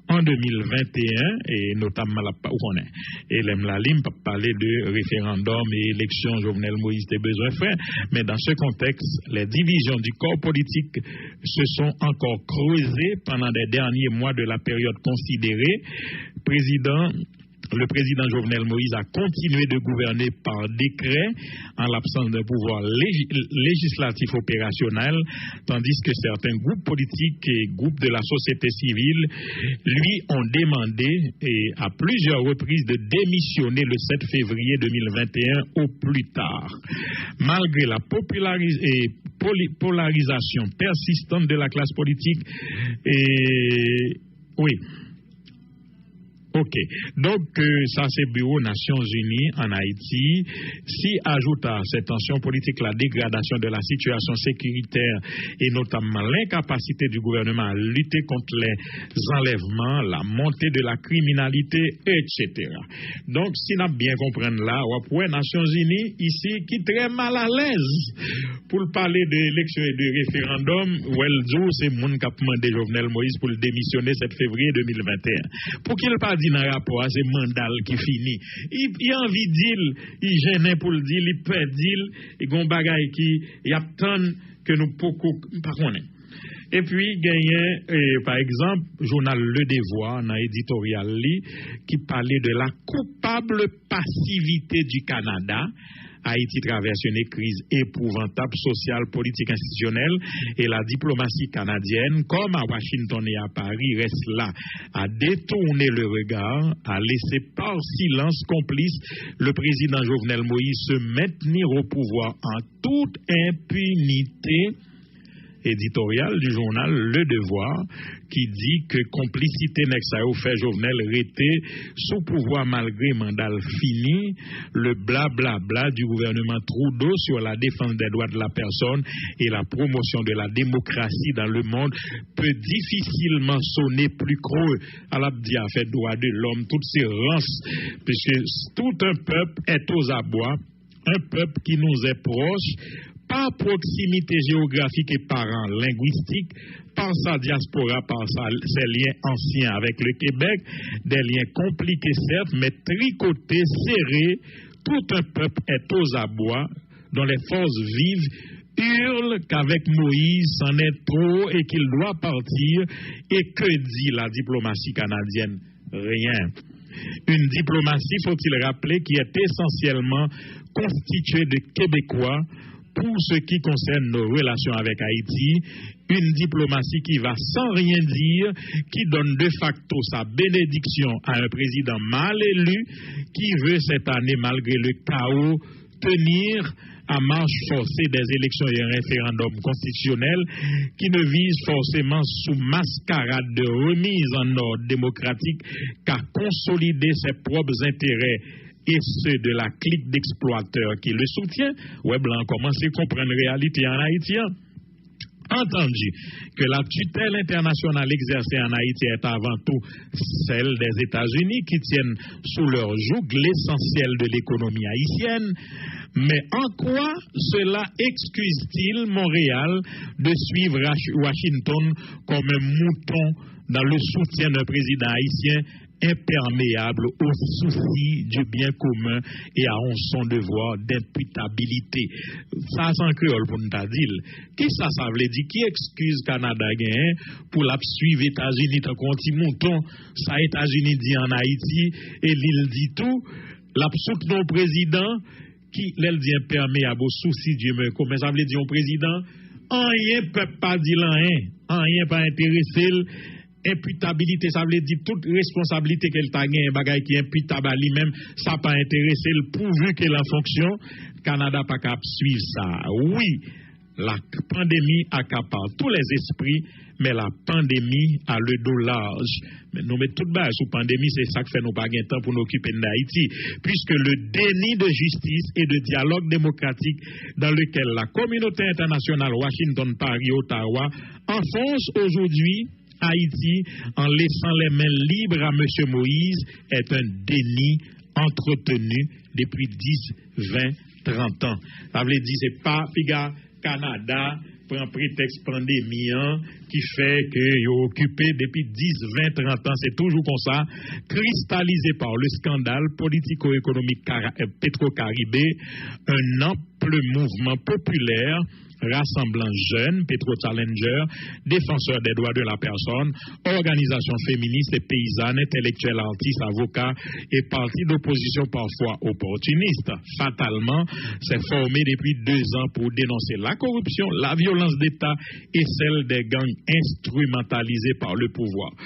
en 2021, et notamment et l'Emlalim pour parler de référendum et élection Jovenel Moïse des besoins frères, mais dans ce contexte, les divisions du corps politique se sont encore creusées pendant les derniers mois de la période considérée. Le président Jovenel Moïse a continué de gouverner par décret en l'absence d'un pouvoir législatif opérationnel, tandis que certains groupes politiques et groupes de la société civile lui ont demandé à plusieurs reprises de démissionner le 7 février 2021 au plus tard. Malgré la polarisation persistante de la classe politique, OK. Donc, ça, c'est Bureau Nations Unies en Haïti. Si ajoute à cette tension politique la dégradation de la situation sécuritaire et notamment l'incapacité du gouvernement à lutter contre les enlèvements, la montée de la criminalité, etc. Donc, si nous bien comprendre là, ouais, Nations Unies ici qui très mal à l'aise pour parler d'élection et de référendum, c'est moun qui a demandé Jovenel Moïse pour le démissionner 7 février 2021. Pour qu'il pas dit dit dans le rapport, c'est Mandal qui finit. Il a envie de dire, il gêne pour le dire, il peut dire, il y a un bagage qui, il y a tant que nous ne pas connaître. Et puis, gagné, par exemple, journal Le Devoir, dans l'éditorial, qui parlait de la coupable passivité du Canada. Haïti traverse une crise épouvantable sociale, politique, institutionnelle, et la diplomatie canadienne, comme à Washington et à Paris, reste là à détourner le regard, à laisser par silence complice le président Jovenel Moïse se maintenir au pouvoir en toute impunité. Éditorial du journal Le Devoir qui dit que complicité Nexayo fait Jovenel rester sous pouvoir malgré mandat fini, le blablabla du gouvernement Trudeau sur la défense des droits de la personne et la promotion de la démocratie dans le monde peut difficilement sonner plus creux à la fait droits de l'homme, toutes ces rances, puisque tout un peuple est aux abois, un peuple qui nous est proche, par proximité géographique et parents linguistiques, par sa diaspora, par ses liens anciens avec le Québec, des liens compliqués certes, mais tricotés, serrés, tout un peuple est aux abois, dont les forces vives hurlent qu'avec Moïse, c'en est trop et qu'il doit partir. Et que dit la diplomatie canadienne? Rien. Une diplomatie, faut-il rappeler, qui est essentiellement constituée de Québécois, pour ce qui concerne nos relations avec Haïti, une diplomatie qui va sans rien dire, qui donne de facto sa bénédiction à un président mal élu, qui veut cette année, malgré le chaos, tenir à marche forcée des élections et un référendum constitutionnel qui ne vise forcément sous mascarade de remise en ordre démocratique qu'à consolider ses propres intérêts et ceux de la clique d'exploiteurs qui le soutient. Ouais, Blanc commence à comprendre la réalité en Haïti. Entendu que la tutelle internationale exercée en Haïti est avant tout celle des États-Unis qui tiennent sous leur joug l'essentiel de l'économie haïtienne. Mais en quoi cela excuse-t-il Montréal de suivre Washington comme un mouton dans le soutien d'un président haïtien imperméable au souci du bien commun et à son devoir d'imputabilité? Ça, sans créole pour nous dire. Qui ça veut dire? Qui excuse Canada pour la suivre États-Unis tant qu'on petit mouton? Ça, États-Unis dit en Haïti et l'île dit tout. La soutient président qui l'elle dit imperméable au souci du bien commun. Ça veut dire au président, rien ne peut pas dire rien pas intéressé. Imputabilité, ça veut dire toute responsabilité qu'elle t'a gagné, un bagage qui est imputable à lui-même, ça n'a pas intéressé le pourvu qu'elle en fonction. Canada n'a pas qu'à suivre ça. Oui, la pandémie accapare tous les esprits, mais la pandémie a le dos large. Mais nous mettons tout bas sous pandémie, c'est ça qui fait nous pas de temps pour nous occuper d'Haïti, puisque le déni de justice et de dialogue démocratique dans lequel la communauté internationale, Washington, Paris, Ottawa, enfonce aujourd'hui Haïti, en laissant les mains libres à M. Moïse, est un déni entretenu depuis 10, 20, 30 ans. Ça veut dire, c'est pas Piga Canada prend prétexte pandémie qui fait que est occupé depuis 10, 20, 30 ans. C'est toujours comme ça, cristallisé par le scandale politico-économique pétro-caribé, un ample mouvement populaire rassemblant jeunes, pétro-challengers, défenseurs des droits de la personne, organisations féministes et paysannes, intellectuels, artistes, avocats et partis d'opposition parfois opportunistes. Fatalement, c'est formé depuis 2 ans pour dénoncer la corruption, la violence d'État et celle des gangs instrumentalisés par le pouvoir.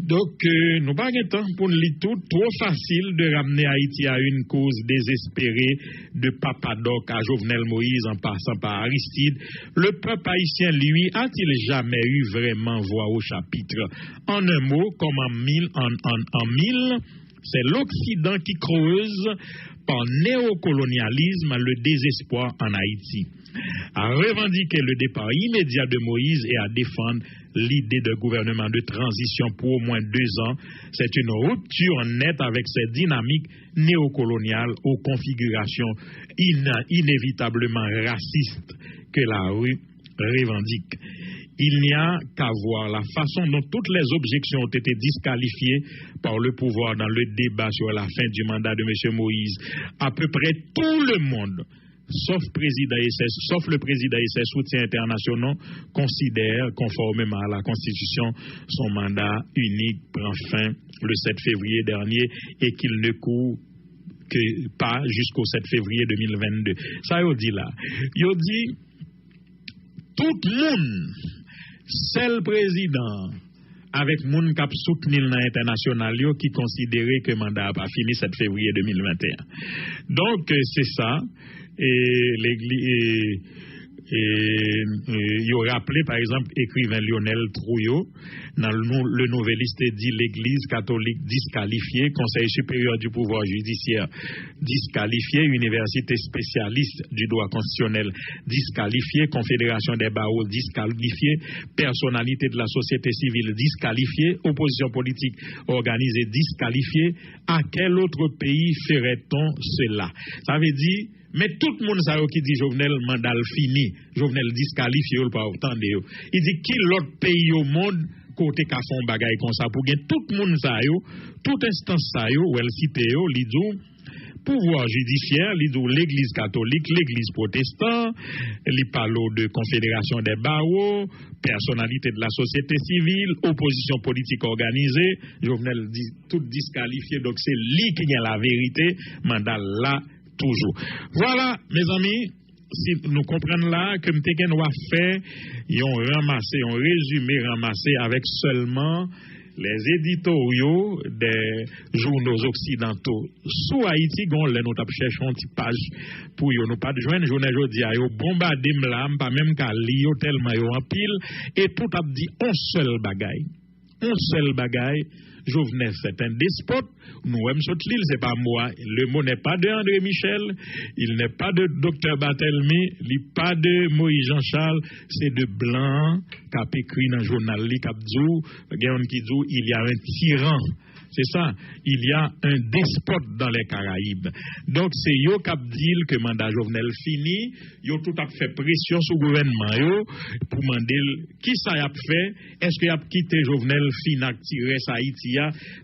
Donc, nous n'avons pas de temps pour nous lire tout. Trop facile de ramener Haïti à une cause désespérée de Papadoc à Jovenel Moïse en passant par Aristide. Le peuple haïtien, lui, a-t-il jamais eu vraiment voix au chapitre? En un mot, comme en mille, c'est l'Occident qui creuse par néocolonialisme le désespoir en Haïti. À revendiquer le départ immédiat de Moïse et à défendre l'idée de gouvernement de transition pour au moins 2 ans, c'est une rupture nette avec ces dynamiques néocoloniales aux configurations inévitablement racistes que la rue revendique. il n'y a qu'à voir la façon dont toutes les objections ont été disqualifiées par le pouvoir dans le débat sur la fin du mandat de M. Moïse. À peu près tout le monde, sauf le président et ses soutiens internationaux, considèrent, conformément à la Constitution, son mandat unique prend fin le 7 février dernier et qu'il ne court que pas jusqu'au 7 février 2022. Ça, il dit là. Il dit, tout le monde, c'est le président, avec moun kap soutenu l'international qui considérait que le mandat n'a pas fini 7 février 2021. Donc, c'est ça. Et l'église. Il a rappelé, par exemple, écrivain Lionel Trouillot, dans le Nouvelliste dit l'Église catholique disqualifiée, Conseil supérieur du pouvoir judiciaire disqualifié, Université spécialiste du droit constitutionnel disqualifiée, Confédération des barreaux disqualifiée, personnalité de la société civile disqualifiée, opposition politique organisée disqualifiée. À quel autre pays ferait-on cela? Ça veut dire, mais tout le monde sait qui dit Jovenel mandat fini, Jovenel disqualifié ou pas autant de. Il dit qui l'autre pays au monde côté qu'a font bagaille comme ça pour gagner tout le monde ça yo, toute instance ça yo, ou elle cite yo, li dit pouvoir judiciaire, li dit l'église catholique, l'église protestante, li parle de confédération des barreaux, personnalité de la société civile, opposition politique organisée, Jovenel dit tout disqualifié, donc c'est lui qui a la vérité, mandat là toujours. Voilà, mes amis, si nous comprenons là que nous avons fait, ils ont ramassé, ont résumé, ramassé avec seulement les éditoriaux des journaux occidentaux. Sous Haïti, nous avons cherché une petite page pour nous pas de joindre. Journée aujourd'hui, ils ont bombardé là, pas même qu'à lire tellement en pile, et tout a dit un seul bagaille. Un seul bagaille. Jovenel, c'est un despote. Nous, l'île, c'est pas moi. Le mot n'est pas de André Michel, il n'est pas de Dr Barthélemy, il n'est pas de Moïse Jean-Charles, c'est de Blanc qui a écrit dans le journal il y a un tyran. C'est ça, il y a un despote dans les Caraïbes. Donc, c'est yo qui dit que le mandat Jovenel fini, yo tout a fait pression sur le gouvernement yo pour demander qui ça a fait, est-ce qu'il a quitté Jovenel finac tiré sa Haïti.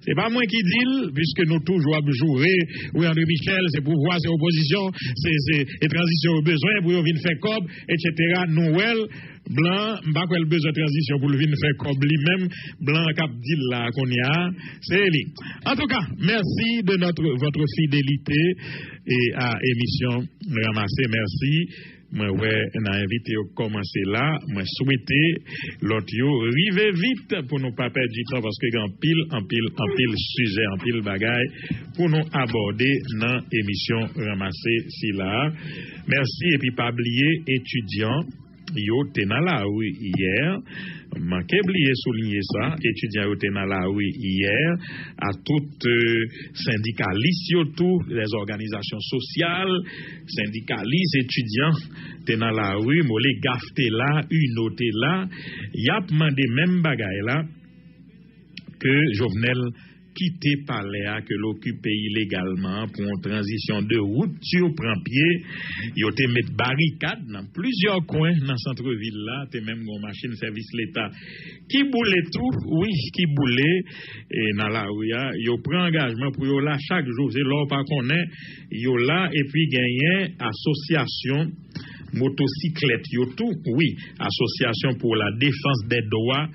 C'est pas moi qui dis, puisque nous toujours jouer, oui, André Michel, c'est pouvoir, c'est opposition, c'est transition au besoin, pour venir faire cob, etc. Noël, Blanc, pas quoi le besoin de transition pour venir faire cob lui-même, Blanc cap dit là qu'on y a, c'est lui. En tout cas, merci de votre fidélité et à émission Ramassé, merci. Moi, ouais, on a invité à commencer là. Moi, souhaiter l'autre yo rive vite pour nous pas perdre du temps parce que en pile sujet, en pile bagaille pour nous aborder dans l'émission Ramassé si là. Merci et puis pas oublier étudiants. Yo te dans la rue hier, manqué oublier souligner ça, étudiants yo te dans la rue hier, à toutes syndicalistes surtout, les organisations sociales, syndicalistes, étudiants te dans la rue, molé gafte là, une te là, y a demandé même bagaille là que Jovenel quitter palais que l'occupe illégalement pour une transition de route sur prend pied, yo te met barricade dans plusieurs coins dans centre-ville là, te même une machine service l'état qui boule tout, oui, qui boule et dans la rue yo prend engagement pour yo là chaque jour, c'est là pas connaît, yo là et puis gagner association motocyclette yo tout, oui, association pour la défense des droits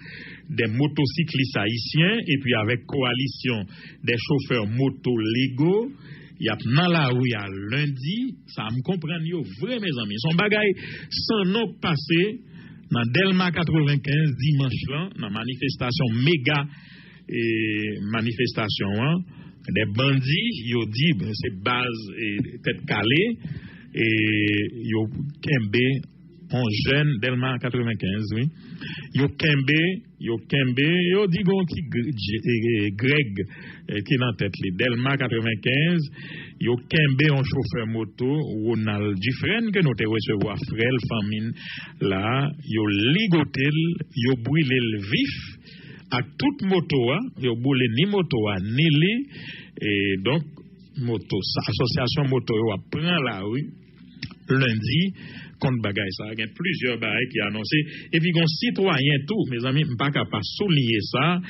des motocyclistes haïtiens et puis avec coalition des chauffeurs moto légaux, il y a dans la rue à lundi, ça me comprend yo vrai mes amis, son bagaille sans nom passé dans Delma 95 dimanche là, dans manifestation méga et manifestation des bandits, yo dit c'est base et tête calée et yo kembe un jeune Delma 95, oui. Yo kembe, yo dit gon qui Greg qui est dans tête li Delma 95, yo kembe un chauffeur moto Ronald Dufresne que nous te recevoir frère famine là, yo ligotel, yo brûler le vif à toute moto yo brûler ni moto ni li et donc moto association moto yo prend la rue lundi contre bagaille ça. Il y a plusieurs bagailles qui annoncé et puis gon citoyen tout, mes amis, pas capable souligner ça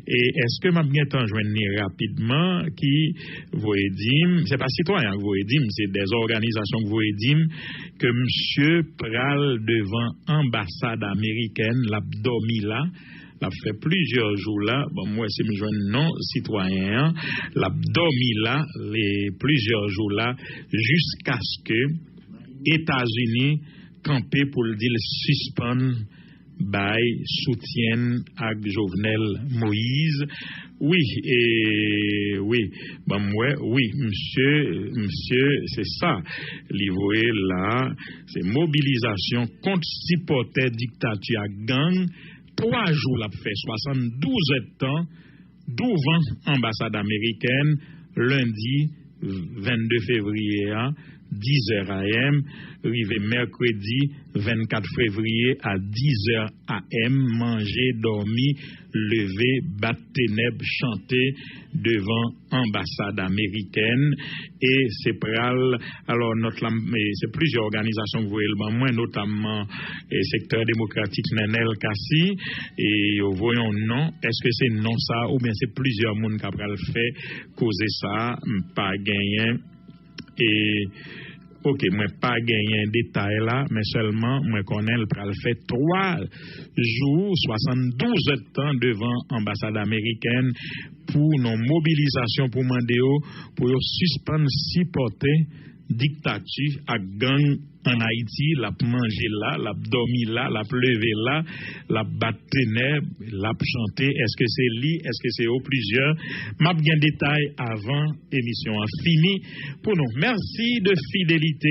et est-ce que m'a bien temps joindre rapidement qui voyez dire, c'est pas citoyen que voyez dire, c'est des organisations que voyez dire que monsieur pral devant ambassade américaine l'abdomi là. L'a fait plusieurs jours là, bon moi c'est mes jeunes non citoyens, l'a dormi là les plusieurs jours là jusqu'à ce que États-Unis campé pour le dire suspend bail soutien à Jovenel Moïse. Oui et oui, bon moi oui monsieur c'est ça. Livré là, c'est mobilisation contre supporter dictature à gang. 3 jours, l'a fait 72 heures de temps devant l'ambassade américaine, lundi 22 février, 10h AM, arrivé mercredi 24 février à 10h AM, manger, dormir, lever, battre ténèbres, chanter devant l'ambassade américaine et c'est pral alors c'est plusieurs organisations que vous voyez moi notamment le secteur démocratique Nenel Kassi et voyons non est-ce que c'est non ça ou bien c'est plusieurs monde qui pral fait causer ça pas gagner et OK, moi pas gagné un détail là, mais seulement moi connais le pral fait 3 jours, 72 heures de temps devant l'ambassade américaine pour nos mobilisations pour Mandéo pour suspendre supporter dictature à gang en Haïti, la manger là, la dormi là, la lever là, la battre ténèbres, la chanter. Est-ce que c'est lui, est-ce que c'est au plusieurs? M'a bien détail avant émission a fini pour nous. Merci de fidélité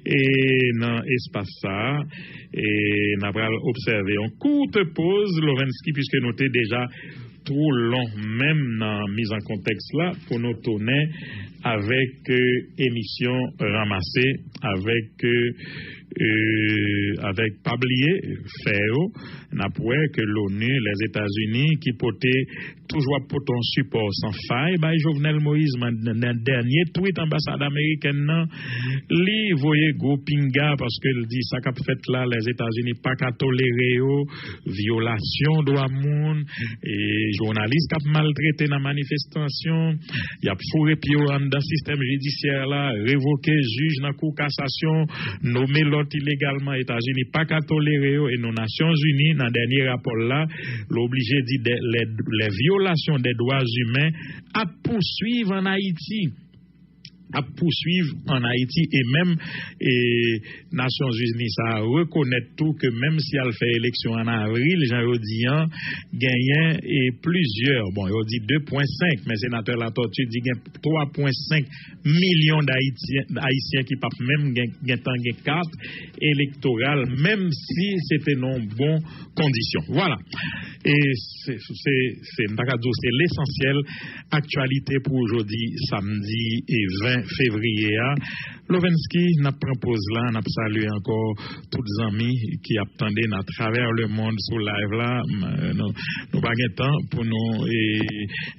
et dans espace ça et n'a pas observé une courte pause Lovensky puisque nous t'ai déjà trop long même dans mise en contexte là pour nous tourner avec émission ramassée avec Pablier Féo n'approuve que l'ONU les États-Unis qui potaient toujours pour ton support sans faille Jovenel Moïse dans dernier tweet ambassade américaine non li voyez go pinga parce que il dit ça qu'a fait là les États-Unis pas qu'à tolérer violation droit monde et journaliste qui maltraité dans manifestation il a fourré pied dans le système judiciaire là révoquer juge dans cour cassation nommer l'autre illégalement États-Unis pas qu'à tolérer et nos Nations Unies dans dernier rapport là l'obligé dit les violations des droits humains à poursuivre en Haïti et même Nations Unies ça reconnaît tout que même si elle fait élection en avril Jean Rodian gagne et plusieurs bon il dit 2.5 mais sénateur la tortue dit gagne 3.5 millions d'Haïtiens qui pas même gagne carte électorale même si c'était non bon conditions voilà et c'est l'essentiel actualité pour aujourd'hui samedi et 20 février. Lovensky n'a propose là, n'a salué encore tous les amis qui attendaient à travers le monde sur live là. Nous pas de temps pour nous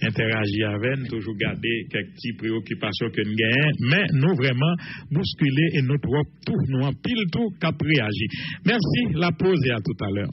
interagir avec, nous toujours garder quelques petites préoccupations que nous gagnons, mais nous vraiment bousculer et nous tout, nous en pile tout qu'à réagir. Merci, la pause et à tout à l'heure.